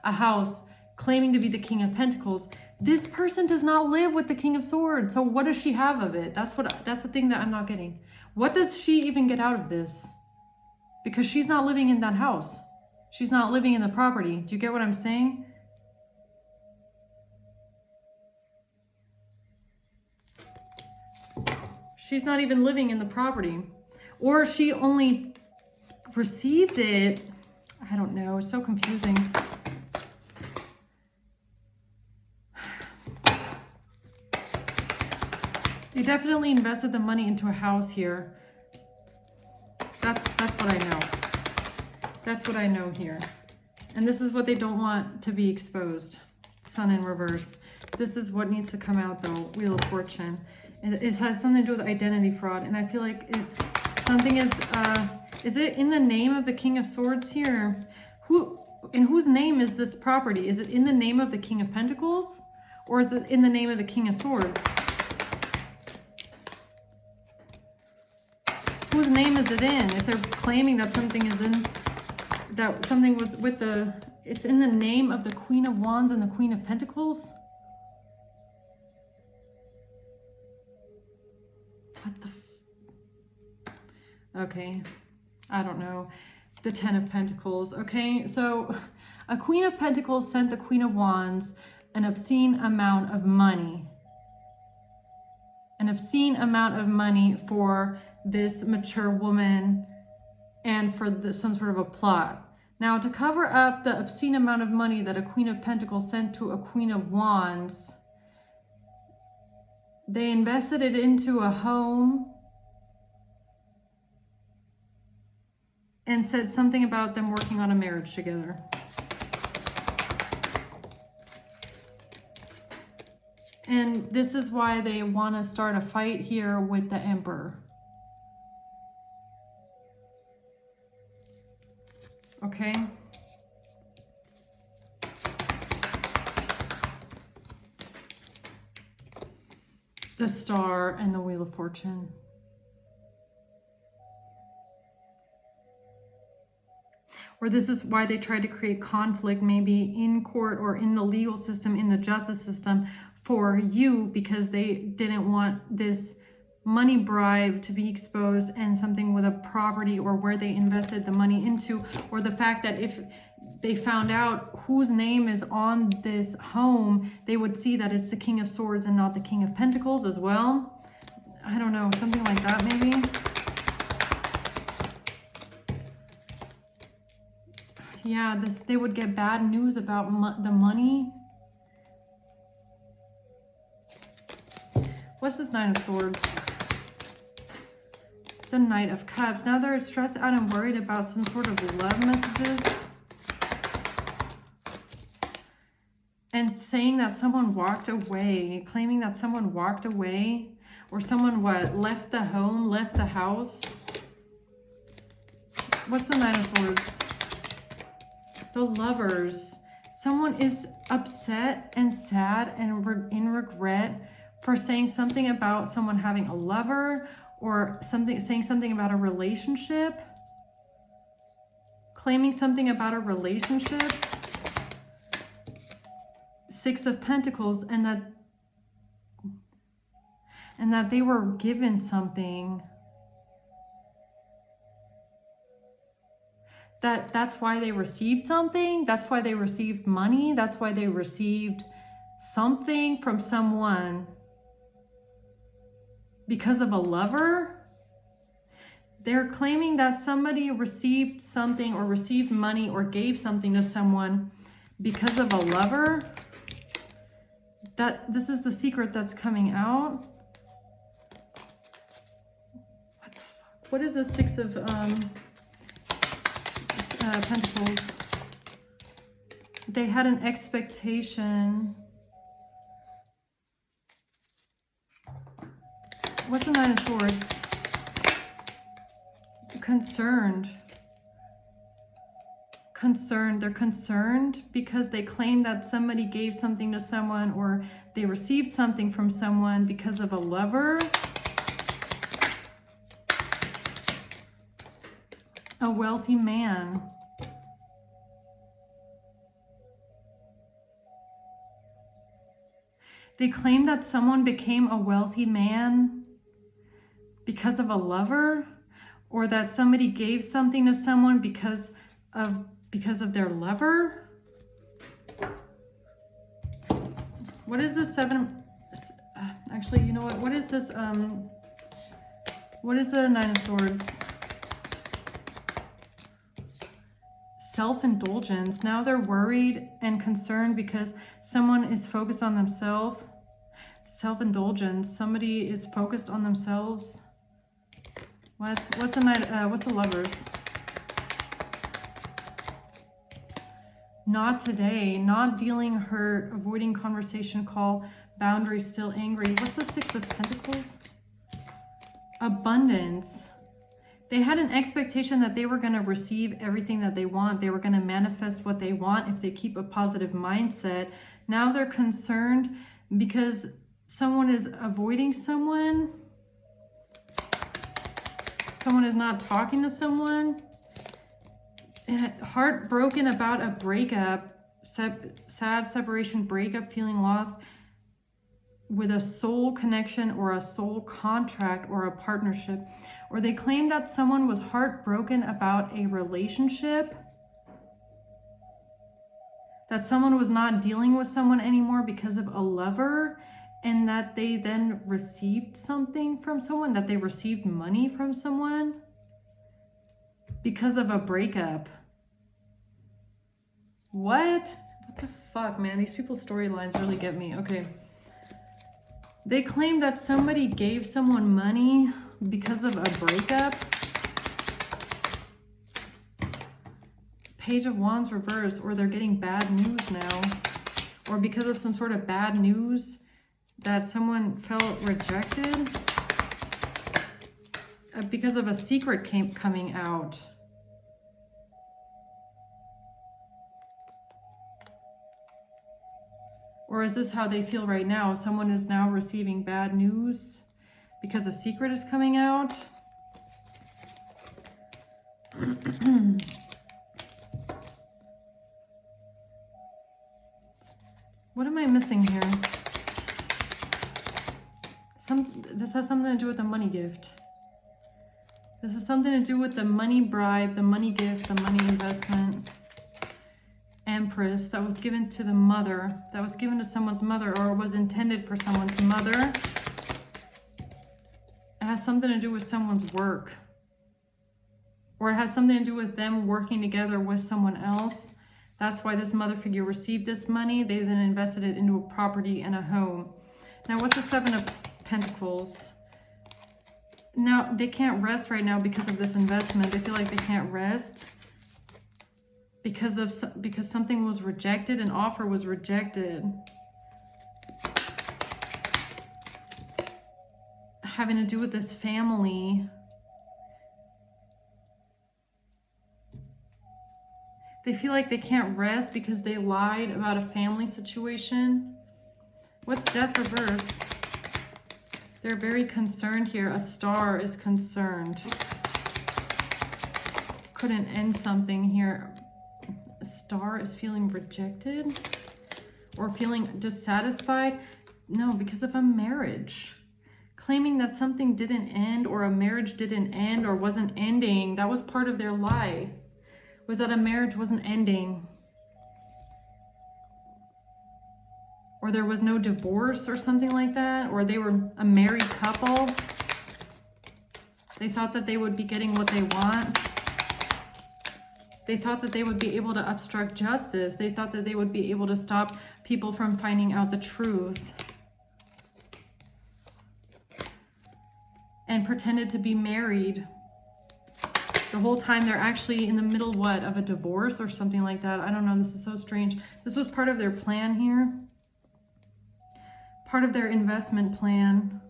a house claiming to be the King of Pentacles, this person does not live with the King of Swords. So what does she have of it? That's the thing that I'm not getting. What does she even get out of this? Because she's not living in that house. She's not living in the property. Do you get what I'm saying? She's not even living in the property. Or she only received it. I don't know. It's so confusing. They definitely invested the money into a house here. That's what I know. That's what I know here. And this is what they don't want to be exposed. Sun in reverse. This is what needs to come out though. Wheel of Fortune. It has something to do with identity fraud. And I feel like something is it in the name of the King of Swords here? In whose name is this property? Is it in the name of the King of Pentacles? Or is it in the name of the King of Swords? Whose name is it in? If they're claiming that something is in, that something was with the, it's in the name of the Queen of Wands and the Queen of Pentacles? What the okay, I don't know. The Ten of Pentacles. Okay, so a Queen of Pentacles sent the Queen of Wands an obscene amount of money. An obscene amount of money for this mature woman and for some sort of a plot. Now, to cover up the obscene amount of money that a Queen of Pentacles sent to a Queen of Wands, they invested it into a home and said something about them working on a marriage together. And this is why they want to start a fight here with the Emperor. Okay. The Star and the Wheel of Fortune. Or this is why they tried to create conflict, maybe in court or in the legal system, in the justice system for you, because they didn't want this money bribe to be exposed and something with a property or where they invested the money into, or the fact that if they found out whose name is on this home, they would see that it's the King of Swords and not the King of Pentacles as well. I don't know, something like that maybe. Yeah, they would get bad news about the money. What's this Nine of Swords? The Knight of Cups. Now they're stressed out and worried about some sort of love messages. And saying that someone walked away, claiming that someone walked away, or someone left the home, left the house. What's the Nine of Swords? The Lovers. Someone is upset and sad and in regret for saying something about someone having a lover, or saying something about a relationship, claiming something about a relationship. Six of Pentacles, and that they were given something. That's why they received something. That's why they received money. That's why they received something from someone. Because of a lover. They're claiming that somebody received something, or received money, or gave something to someone because of a lover. This is the secret that's coming out. What the fuck? What is the Six of Pentacles? They had an expectation. What's the Nine of Swords? Concerned. They're concerned because they claim that somebody gave something to someone, or they received something from someone because of a lover. A wealthy man. They claim that someone became a wealthy man because of a lover, or that somebody gave something to someone because of their lover. What is this actually, you know what is this what is the Nine of Swords? Self-indulgence. Now they're worried and concerned because someone is focused on themselves. Self-indulgence. Somebody is focused on themselves. What's the Lovers? Not today. Not dealing, hurt, avoiding conversation, call, boundary, still angry. What's the Six of Pentacles? Abundance. They had an expectation that they were going to receive everything that they want. They were going to manifest what they want if they keep a positive mindset. Now they're concerned because someone is avoiding someone. Someone is not talking to someone. Heartbroken about a breakup. Sad separation, breakup, feeling lost with a soul connection or a soul contract or a partnership. Or they claim that someone was heartbroken about a relationship, that someone was not dealing with someone anymore because of a lover, and that they then received something from someone, that they received money from someone because of a breakup. What the fuck, man? These people's storylines really get me. Okay. They claim that somebody gave someone money because of a breakup. Page of Wands reversed, or they're getting bad news now. Or because of some sort of bad news that someone felt rejected. Because of a secret coming out. Or is this how they feel right now? Someone is now receiving bad news because a secret is coming out. What am I missing here? This has something to do with the money gift. This has something to do with the money bribe, the money gift, the money investment. Empress that was given to the mother, that was given to someone's mother, or was intended for someone's mother. It has something to do with someone's work. or it has something to do with them working together with someone else. That's why this mother figure received this money. They then invested it into a property and a home. Now, what's the Seven of Pentacles? Now, they can't rest right now because of this investment. They feel like they can't rest because something was rejected, an offer was rejected. Having to do with this family. They feel like they can't rest because they lied about a family situation. What's Death reverse? They're very concerned here. A Star is concerned. Couldn't end something here. A Star is feeling rejected or feeling dissatisfied. No, because of a marriage. Claiming that something didn't end, or a marriage didn't end or wasn't ending. That was part of their lie. Was that a marriage wasn't ending. Or there was no divorce or something like that. Or they were a married couple. They thought that they would be getting what they want. They thought that they would be able to obstruct justice. They thought that they would be able to stop people from finding out the truth. And pretended to be married. The whole time they're actually in the middle, what, of a divorce or something like that. I don't know. This is so strange. This was part of their plan here. Part of their investment plan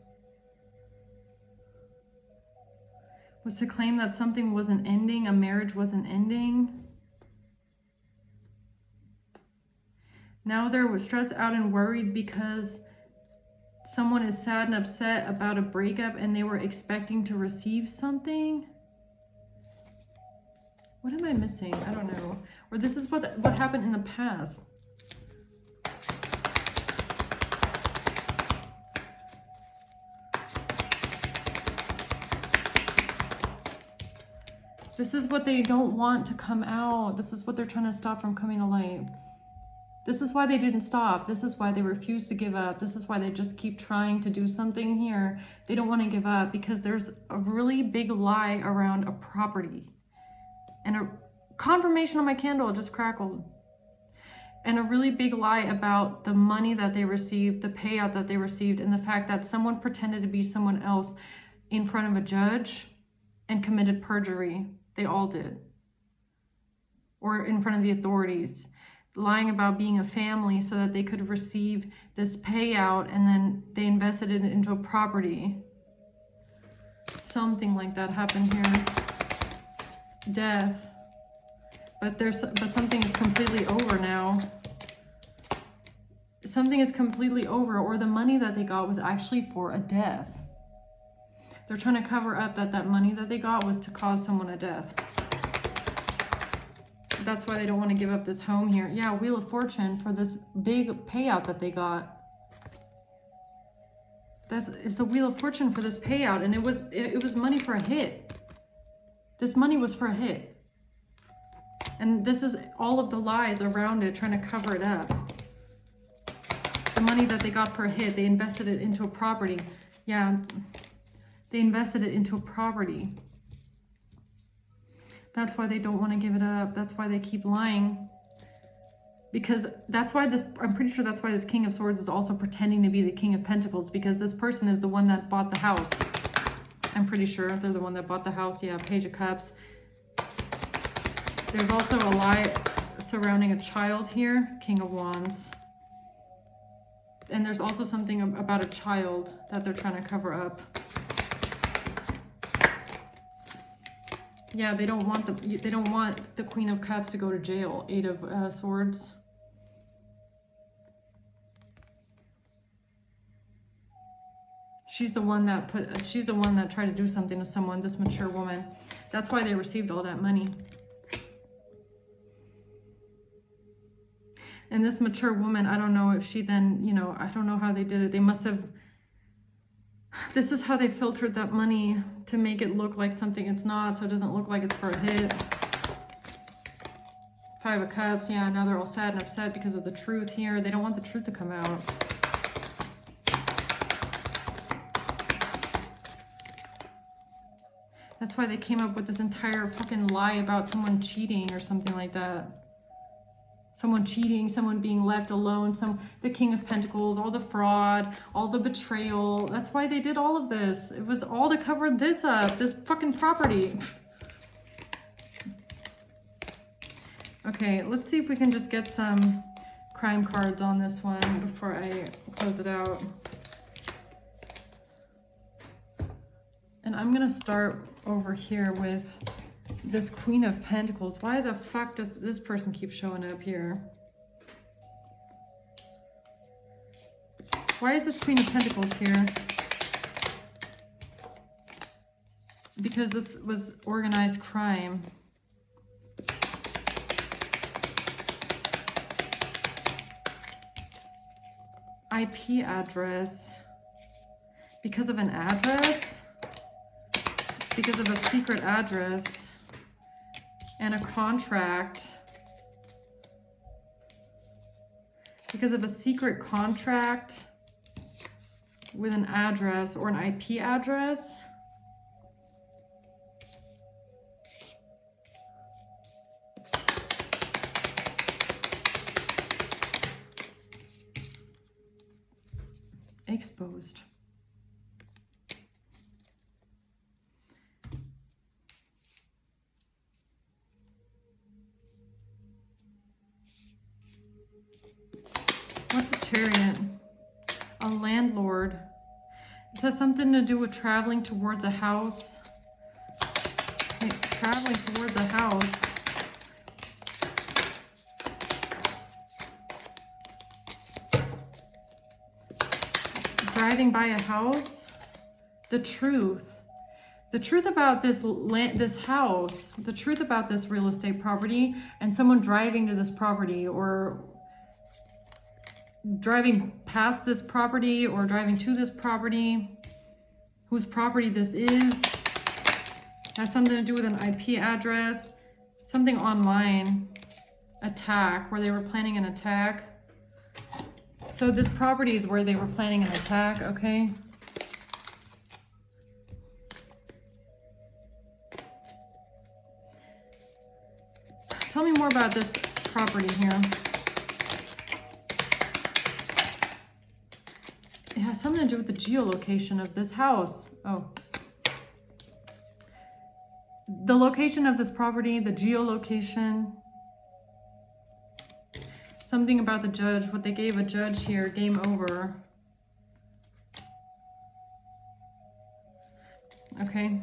was to claim that something wasn't ending, a marriage wasn't ending. Now they're stressed out and worried because someone is sad and upset about a breakup and they were expecting to receive something. What am I missing? I don't know. Or this is what happened in the past. This is what they don't want to come out. This is what they're trying to stop from coming to light. This is why they didn't stop. This is why they refuse to give up. This is why they just keep trying to do something here. They don't want to give up because there's a really big lie around a property. And a confirmation on my candle just crackled. And a really big lie about the money that they received, the payout that they received, and the fact that someone pretended to be someone else in front of a judge and committed perjury. They all did. Or in front of the authorities. Lying about being a family so that they could receive this payout, and then they invested it into a property. Something like that happened here. Death. But something is completely over now. Something is completely over, or the money that they got was actually for a death. They're trying to cover up that money that they got was to cause someone a death. That's why they don't want to give up this home here. Yeah, Wheel of Fortune for this big payout that they got. It's the Wheel of Fortune for this payout, and it was money for a hit. This money was for a hit. And this is all of the lies around it, trying to cover it up. The money that they got for a hit, they invested it into a property. Yeah, they invested it into a property. That's why they don't want to give it up. That's why they keep lying. Because that's why I'm pretty sure that's why this King of Swords is also pretending to be the King of Pentacles, because this person is the one that bought the house. I'm pretty sure they're the one that bought the house. Yeah, Page of Cups. There's also a lie surrounding a child here, King of Wands. And there's also something about a child that they're trying to cover up. Yeah, they don't want the Queen of Cups to go to jail. Eight of Swords. She's the one that tried to do something to someone, this mature woman. That's why they received all that money. And this mature woman, I don't know if she then, I don't know how they did it. They must have, this is how they filtered that money to make it look like something it's not, so it doesn't look like it's for a hit. Five of Cups, yeah, now they're all sad and upset because of the truth here. They don't want the truth to come out. That's why they came up with this entire fucking lie about someone cheating or something like that. Someone cheating, someone being left alone, the King of Pentacles, all the fraud, all the betrayal. That's why they did all of this. It was all to cover this up, this fucking property. Okay, let's see if we can just get some crime cards on this one before I close it out. And I'm gonna start over here with this Queen of Pentacles. Why the fuck does this person keep showing up here? Why is this Queen of Pentacles here? Because this was organized crime. IP address. Because of an address? Because of a secret address. And a contract. Because of a secret contract with an address or an IP address. Exposed. What's a Chariot? A landlord. This has something to do with traveling towards a house. Like traveling towards a house. Driving by a house. The truth. The truth about this house. The truth about this real estate property, and someone driving to this property, or driving past this property, or driving to this property, whose property this is, has something to do with an IP address, something online, attack, where they were planning an attack. So this property is where they were planning an attack, okay? Tell me more about this property here. It has something to do with the geolocation of this house. Oh. The location of this property, the geolocation. Something about the judge, what they gave a judge here, game over. Okay.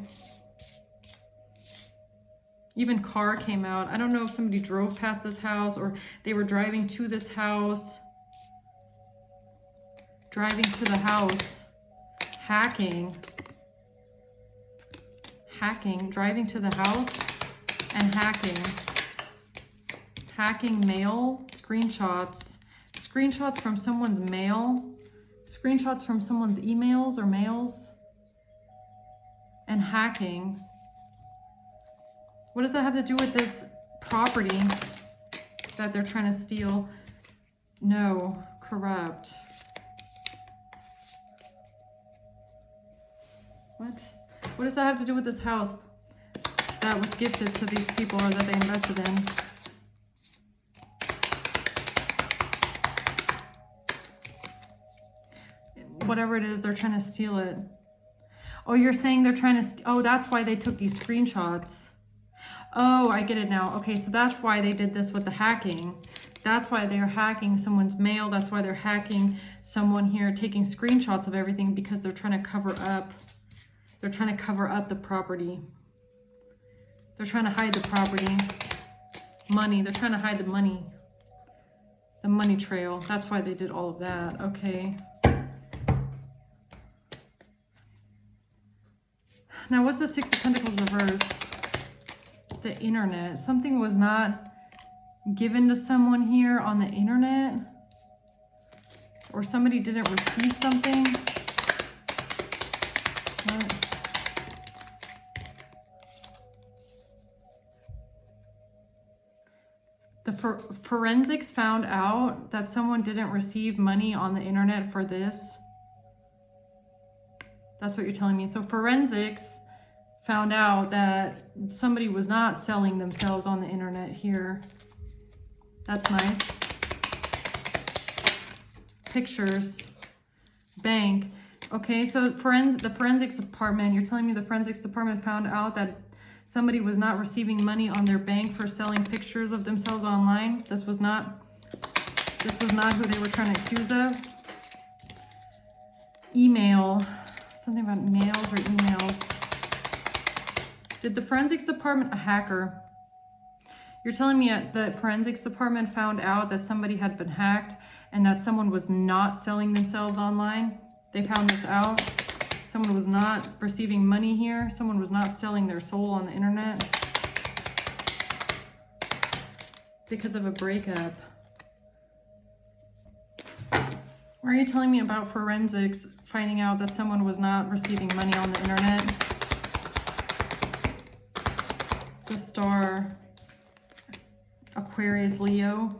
Even car came out. I don't know if somebody drove past this house or they were driving to this house. Driving to the house. Hacking. Hacking. Driving to the house and hacking. Hacking mail. Screenshots. Screenshots from someone's mail. Screenshots from someone's emails or mails. And hacking. What does that have to do with this property that they're trying to steal? No. Corrupt. What? What does that have to do with this house that was gifted to these people or that they invested in? Whatever it is, they're trying to steal it. Oh, you're saying they're trying to... Oh, that's why they took these screenshots. Oh, I get it now. Okay, so that's why they did this with the hacking. That's why they're hacking someone's mail. That's why they're hacking someone here, taking screenshots of everything, because they're trying to cover up. They're trying to cover up the property. They're trying to hide the property. Money. They're trying to hide the money. The money trail. That's why they did all of that. Okay. Now, what's the Six of Pentacles reversed? The internet. Something was not given to someone here on the internet. Or somebody didn't receive something. What? The forensics found out that someone didn't receive money on the internet for this. That's what you're telling me. So forensics found out that somebody was not selling themselves on the internet here. That's nice. Pictures, bank. Okay, so the forensics department, you're telling me the forensics department found out that somebody was not receiving money on their bank for selling pictures of themselves online? This was not who they were trying to accuse of. Email, something about mails or emails. Did the forensics department, a hacker? You're telling me the forensics department found out that somebody had been hacked and that someone was not selling themselves online? They found this out. Someone was not receiving money here. Someone was not selling their soul on the internet because of a breakup. Why are you telling me about forensics finding out that someone was not receiving money on the internet? The star, Aquarius, Leo.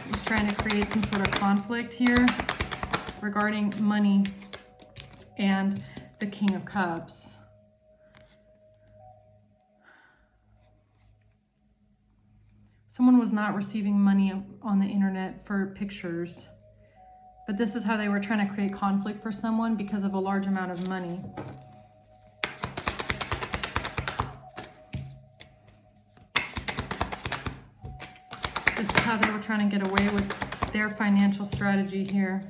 He's trying to create some sort of conflict here regarding money and the King of Cups. Someone was not receiving money on the internet for pictures, but this is how they were trying to create conflict for someone because of a large amount of money. This is how they were trying to get away with their financial strategy here.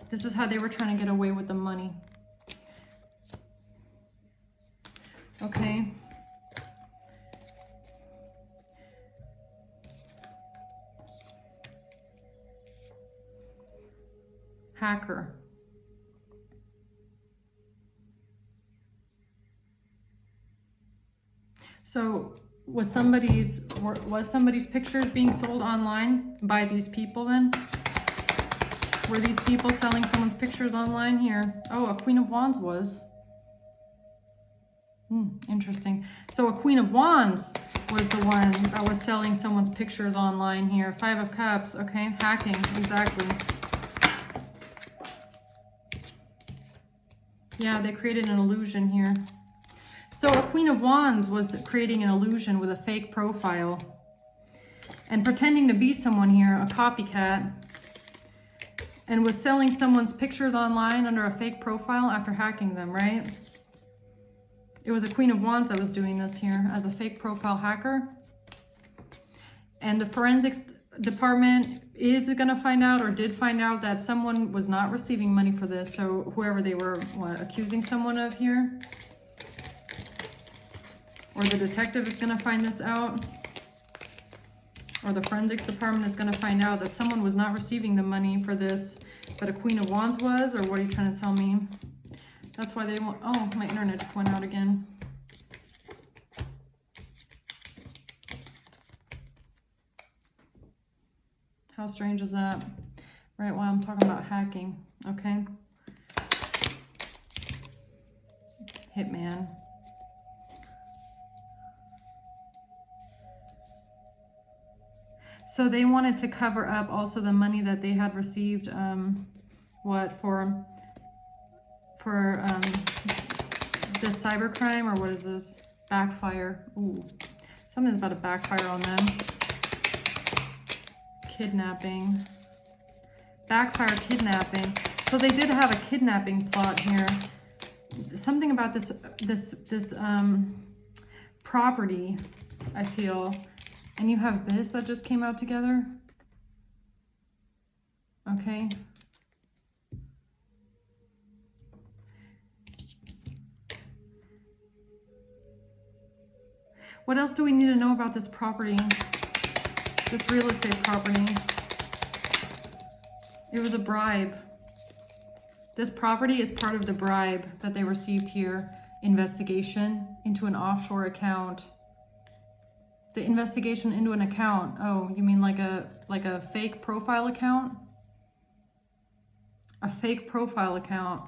This is how they were trying to get away with the money. Okay. Hacker. So was somebody's pictures being sold online by these people then? Were these people selling someone's pictures online here? Oh, a Queen of Wands was. Interesting. So a Queen of Wands was the one that was selling someone's pictures online here. Five of Cups, okay, hacking, exactly. Yeah, they created an illusion here. So a Queen of Wands was creating an illusion with a fake profile and pretending to be someone here, a copycat, and was selling someone's pictures online under a fake profile after hacking them, right? It was a Queen of Wands that was doing this here as a fake profile hacker. And the forensics department is going to find out, or did find out, that someone was not receiving money for this. So whoever they were accusing someone of here, or the detective is going to find this out, or the forensics department is going to find out that someone was not receiving the money for this, but a Queen of Wands was. Or what are you trying to tell me? That's why they want... Oh, my internet just went out again. How strange is that? Right while I'm talking about hacking. Okay. Hitman. So they wanted to cover up also the money that they had received, for this cybercrime, or what is this? Backfire. Ooh, something's about to backfire on them. Kidnapping. Backfire kidnapping. So they did have a kidnapping plot here. Something about this property, I feel. And you have this that just came out together. Okay. What else do we need to know about this property? This real estate property. It was a bribe. This property is part of the bribe that they received here. Investigation into an offshore account. The investigation into an account. Oh, you mean like a fake profile account? A fake profile account.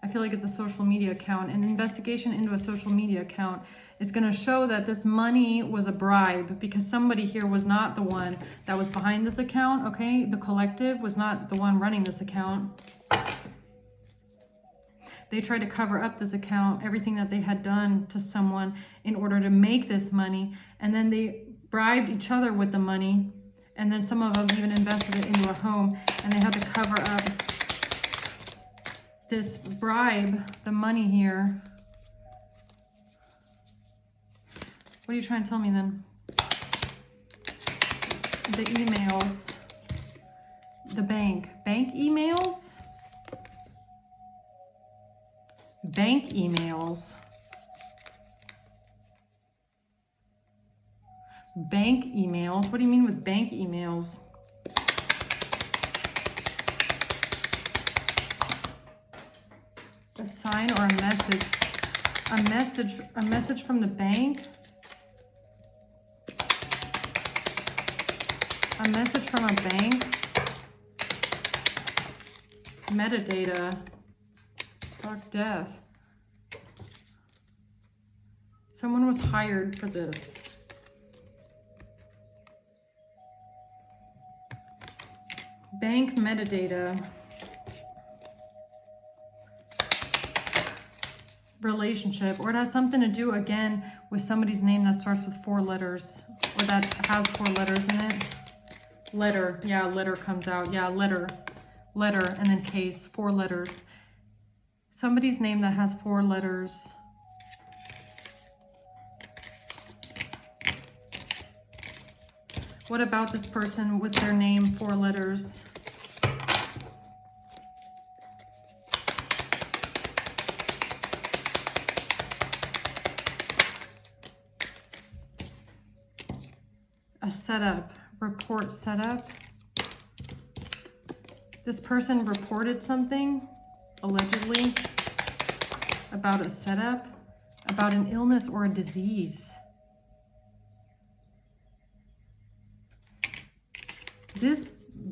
I feel like it's a social media account. An investigation into a social media account is going to show that this money was a bribe, because somebody here was not the one that was behind this account, okay? The collective was not the one running this account. They tried to cover up this account, everything that they had done to someone in order to make this money. And then they bribed each other with the money. And then some of them even invested it into a home. And they had to cover up this bribe, the money here. What are you trying to tell me then? The emails. The bank. Bank emails? Bank emails. Bank emails? What do you mean with bank emails? A sign or a message? A message from the bank? A message from a bank? Metadata. Fuck death. Someone was hired for this. Bank metadata. Relationship. Or it has something to do, again, with somebody's name that starts with 4 letters. Or that has 4 letters in it. Letter. Yeah, letter comes out. Yeah, letter. Letter, and then case. 4 letters. Somebody's name that has 4 letters. What about this person with their name 4 letters? A setup. Report setup. This person reported something, allegedly, about a setup, about an illness or a disease.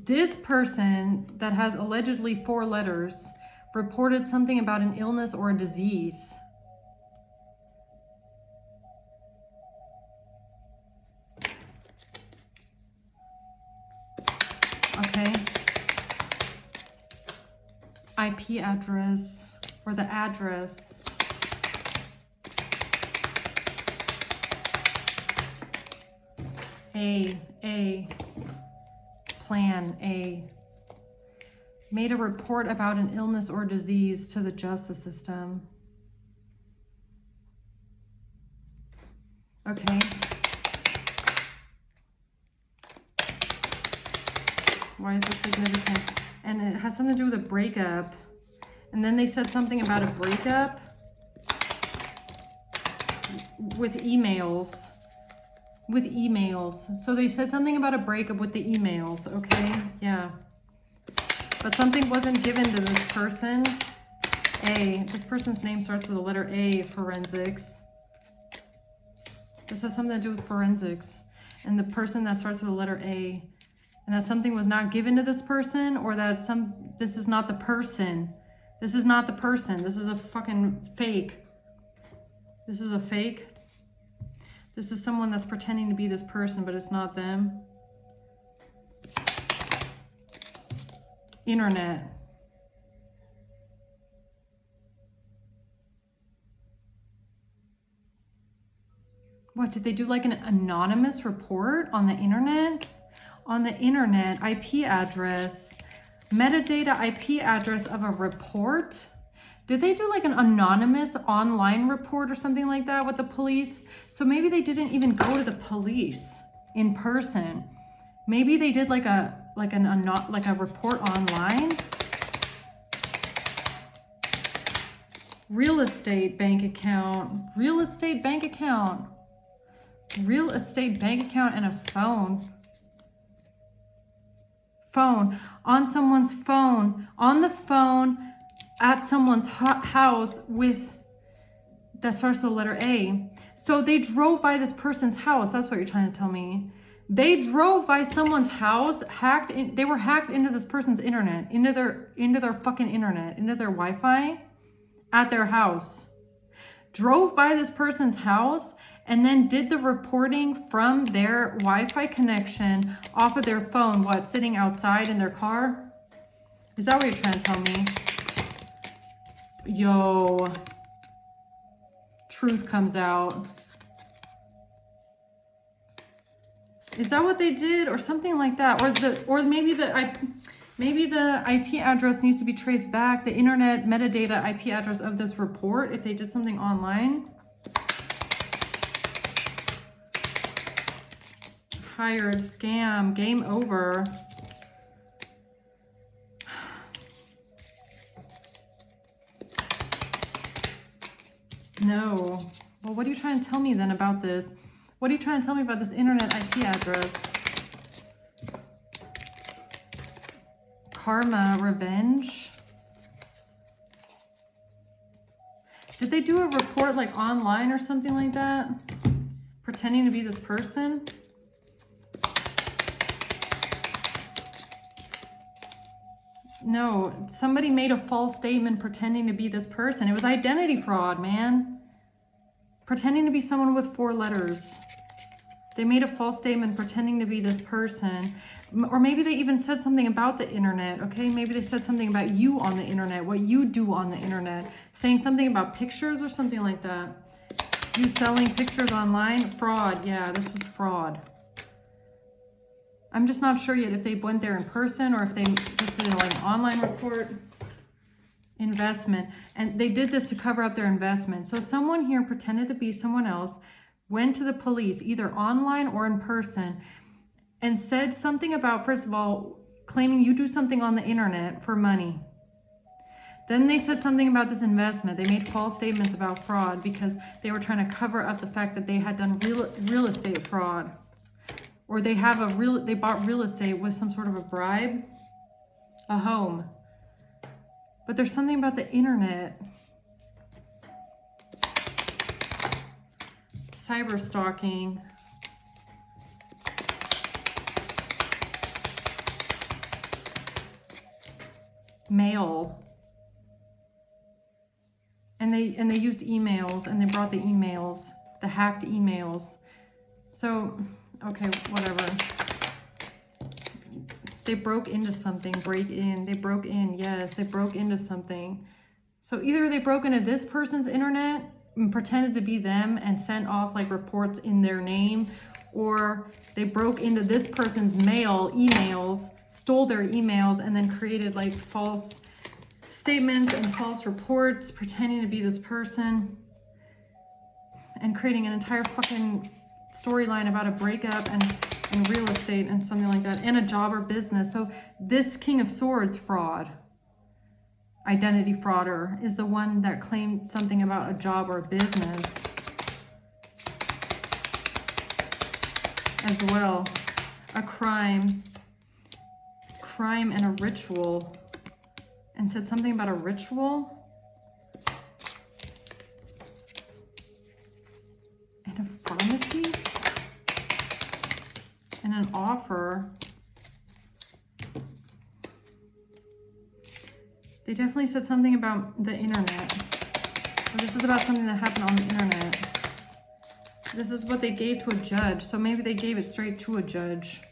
This person that has allegedly 4 letters reported something about an illness or a disease. Okay. IP address, or the address. Plan A. Made a report about an illness or disease to the justice system. Okay. Why is this significant? And it has something to do with a breakup. And then they said something about a breakup with emails. With emails. So they said something about a breakup with the emails, okay? Yeah. But something wasn't given to this person. A. This person's name starts with the letter A, forensics. This has something to do with forensics. And the person that starts with the letter A. And that something was not given to this person, or that this is not the person. This is not the person. This is a fucking fake. This is a fake. This is someone that's pretending to be this person, but it's not them. Internet. What, did they do like an anonymous report on the internet? On the internet, IP address, metadata IP address of a report. Did they do like an anonymous online report or something like that with the police? So maybe they didn't even go to the police in person. Maybe they did like a report online. Real estate bank account, real estate bank account, real estate bank account, and a phone. Phone, on someone's phone, on the phone, at someone's house with, that starts with the letter A. So they drove by this person's house. That's what you're trying to tell me. They drove by someone's house, they were hacked into this person's internet, into their fucking internet, into their Wi-Fi at their house. Drove by this person's house and then did the reporting from their Wi-Fi connection off of their phone, what, sitting outside in their car? Is that what you're trying to tell me? Yo. Truth comes out. Is that what they did, or something like that? Or maybe the IP address needs to be traced back, the internet metadata IP address of this report, if they did something online. Hired, scam, game over. No. Well, what are you trying to tell me then about this? What are you trying to tell me about this internet IP address? Karma, revenge. Did they do a report like online or something like that? Pretending to be this person? No, somebody made a false statement pretending to be this person. It was identity fraud, man. Pretending to be someone with 4 letters. They made a false statement pretending to be this person. Or maybe they even said something about the internet, okay? Maybe they said something about you on the internet, what you do on the internet. Saying something about pictures or something like that. You selling pictures online? Fraud, yeah, this was fraud. I'm just not sure yet if they went there in person or if they just did like an online report. Investment. And they did this to cover up their investment. So someone here pretended to be someone else, went to the police, either online or in person, and said something about, first of all, claiming you do something on the internet for money. Then they said something about this investment. They made false statements about fraud because they were trying to cover up the fact that they had done real estate fraud. Or they bought real estate with some sort of a bribe, a home. But there's something about the internet. Cyber stalking. Mail. And they used emails, and they brought the emails, the hacked emails. So, okay, whatever. They broke into something, they broke in, yes, they broke into something. So either they broke into this person's internet and pretended to be them and sent off like reports in their name, or they broke into this person's emails, stole their emails, and then created like false statements and false reports, pretending to be this person, and creating an entire fucking storyline about a breakup and real estate and something like that, and a job or business. So this King of Swords fraud, identity frauder, is the one that claimed something about a job or a business as well. A crime and a ritual, and said something about a ritual and a pharmacy. And an offer. They definitely said something about the internet. So this is about something that happened on the internet. This is what they gave to a judge. So maybe they gave it straight to a judge.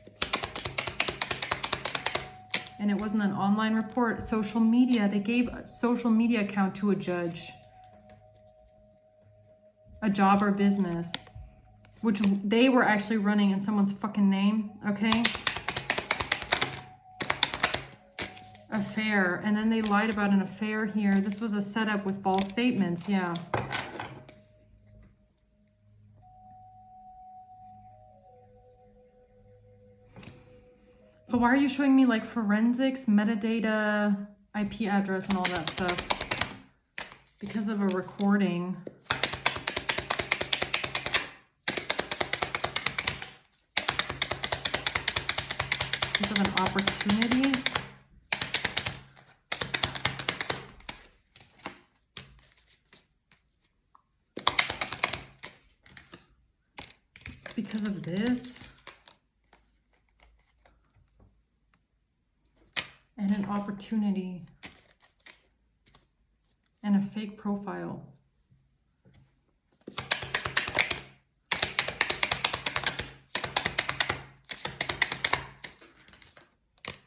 And it wasn't an online report. Social media. They gave a social media account to a judge. A job or business. Which they were actually running in someone's fucking name, okay? Affair, and then they lied about an affair here. This was a setup with false statements, yeah. But why are you showing me like forensics, metadata, IP address, and all that stuff? Because of a recording. Of an opportunity. Because of this. And an opportunity. And a fake profile.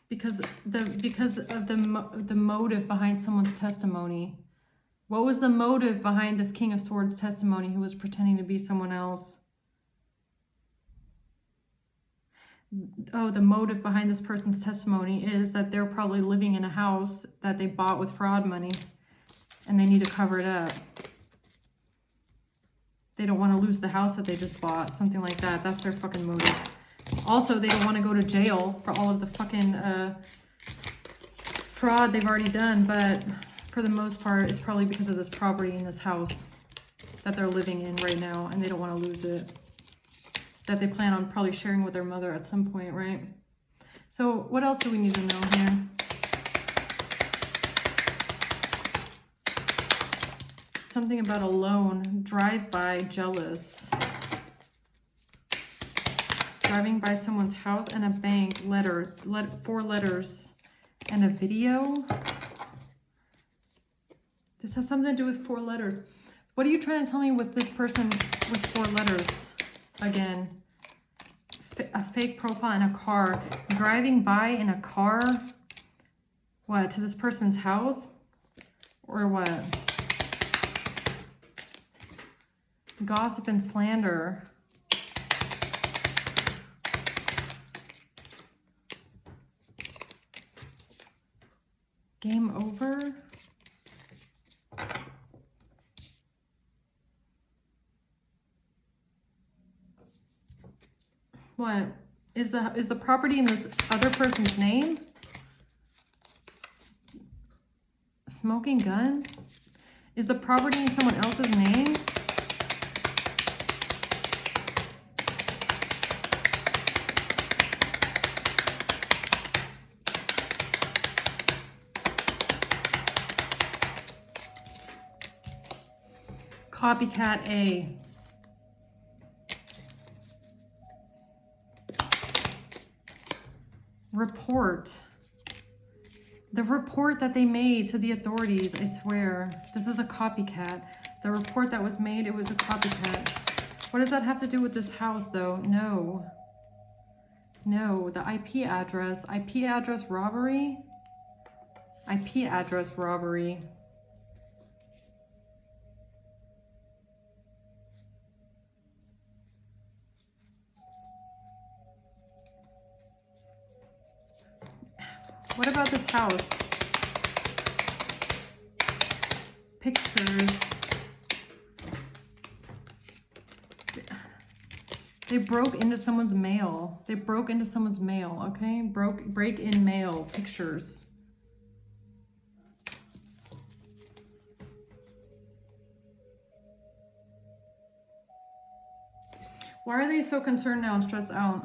Because of the motive behind someone's testimony. What was the motive behind this King of Swords testimony who was pretending to be someone else? Oh, the motive behind this person's testimony is that they're probably living in a house that they bought with fraud money and they need to cover it up. They don't want to lose the house that they just bought, something like that. That's their fucking motive. Also, they don't want to go to jail for all of the fucking fraud they've already done, but for the most part, it's probably because of this property in this house that they're living in right now, and they don't want to lose it. That they plan on probably sharing with their mother at some point, right? So what else do we need to know here? Something about a loan, drive-by, jealous. Driving by someone's house and a bank, 4 letters, and a video. This has something to do with 4 letters. What are you trying to tell me with this person with 4 letters? Again, a fake profile in a car. Driving by in a car. What, to this person's house? Or what? Gossip and slander. Game over? What? Is the property in this other person's name? Smoking gun? Is the property in someone else's name? Copycat A. Report. The report that they made to the authorities, I swear. This is a copycat. The report that was made, it was a copycat. What does that have to do with this house, though? No. No, the IP address. IP address robbery? IP address robbery. What about this house? Pictures. They broke into someone's mail. They broke into someone's mail, okay? Break in mail. Pictures. Why are they so concerned now and stressed out?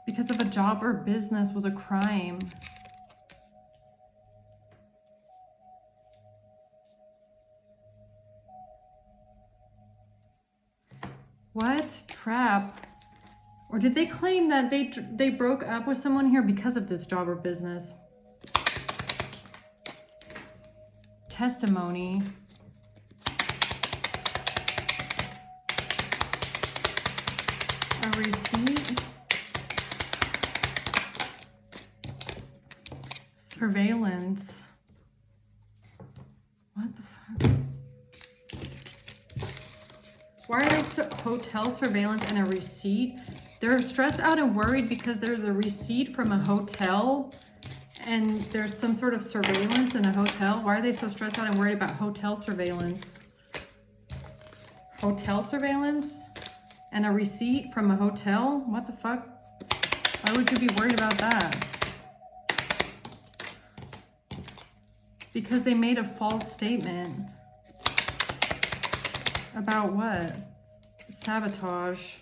Because of a job or business was a crime. What? Trap? Or did they claim that they broke up with someone here because of this job or business? Testimony. A receipt. Surveillance. What the fuck? Why are they hotel surveillance and a receipt? They're stressed out and worried because there's a receipt from a hotel and there's some sort of surveillance in a hotel. Why are they so stressed out and worried about hotel surveillance? Hotel surveillance and a receipt from a hotel? What the fuck? Why would you be worried about that? Because they made a false statement. About what? Sabotage.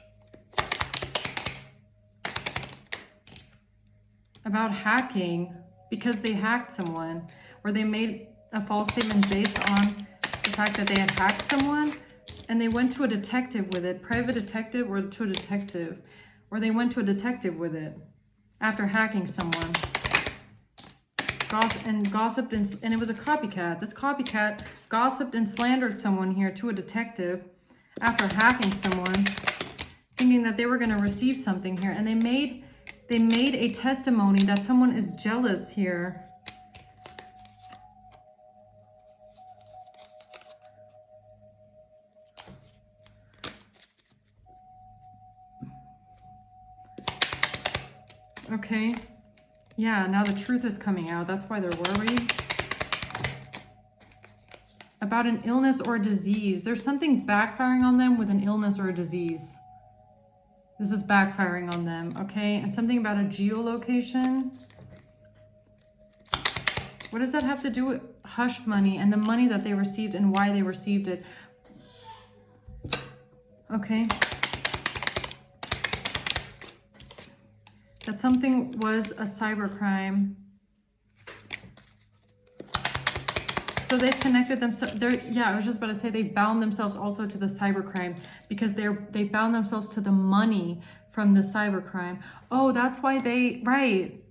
About hacking. Because they hacked someone. Or they made a false statement based on the fact that they had hacked someone. And they went to a detective with it. Private detective or to a detective. Or they went to a detective with it. After hacking someone. Gossiped and it was a copycat. This copycat gossiped and slandered someone here to a detective after hacking someone, thinking that they were going to receive something here. And they made They made a testimony that someone is jealous here. Okay. Yeah, now the truth is coming out. That's why they're worried. About an illness or a disease. There's something backfiring on them with an illness or a disease. This is backfiring on them, okay? And something about a geolocation. What does that have to do with hush money and the money that they received and why they received it? Okay. That something was a cybercrime. So they've connected themselves. Yeah, I was just about to say they bound themselves also to the cybercrime because they bound themselves to the money from the cybercrime. Oh, that's why they, right.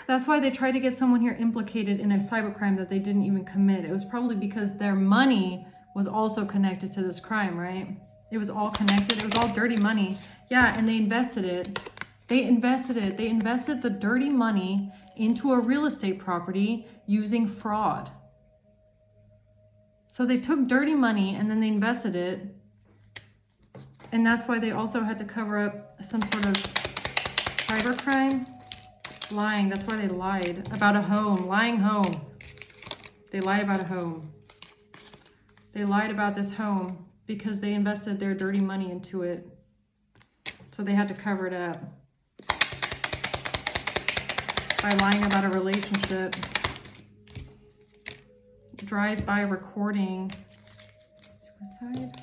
That's why they tried to get someone here implicated in a cybercrime that they didn't even commit. It was probably because their money was also connected to this crime, right? It was all connected. It was all dirty money. Yeah, and they invested it. They invested the dirty money into a real estate property using fraud. So they took dirty money and then they invested it. And that's why they also had to cover up some sort of cybercrime. Lying, that's why they lied about a home, lying home. They lied about a home. They lied about this home because they invested their dirty money into it. So they had to cover it up. By lying about a relationship. Drive-by recording. Suicide.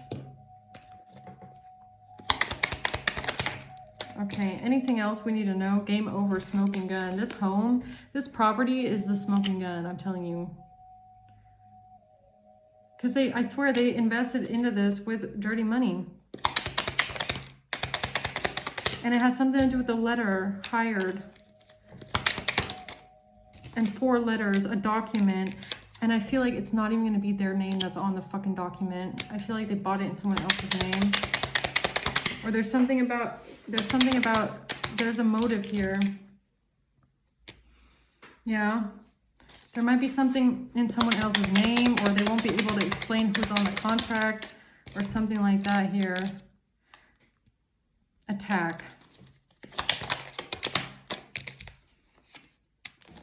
Okay, anything else we need to know? Game over, smoking gun. This home, this property is the smoking gun, I'm telling you. Because I swear they invested into this with dirty money. And it has something to do with the letter, hired. And 4 letters, a document, and I feel like it's not even going to be their name that's on the fucking document. I feel like they bought it in someone else's name. Or there's a motive here. Yeah. There might be something in someone else's name, or they won't be able to explain who's on the contract, or something like that here. Attack.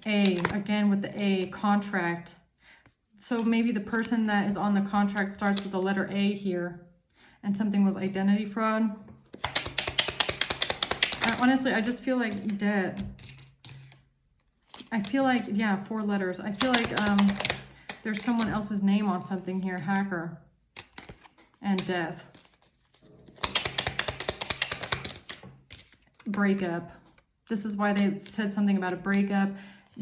A, again with the A, contract. So maybe the person that is on the contract starts with the letter A here, and something was identity fraud. Honestly, I just feel like debt. I feel like, yeah, 4 letters. I feel like there's someone else's name on something here, hacker, and death. Breakup. This is why they said something about a breakup,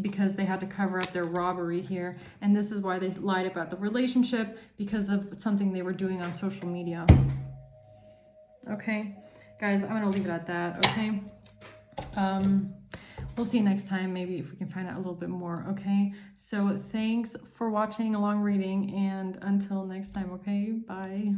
because they had to cover up their robbery here. And this is why they lied about the relationship, because of something they were doing on social media. Okay, guys, I'm gonna leave it at that, okay? We'll see you next time, maybe if we can find out a little bit more, okay? So thanks for watching, along reading, and until next time, okay? Bye.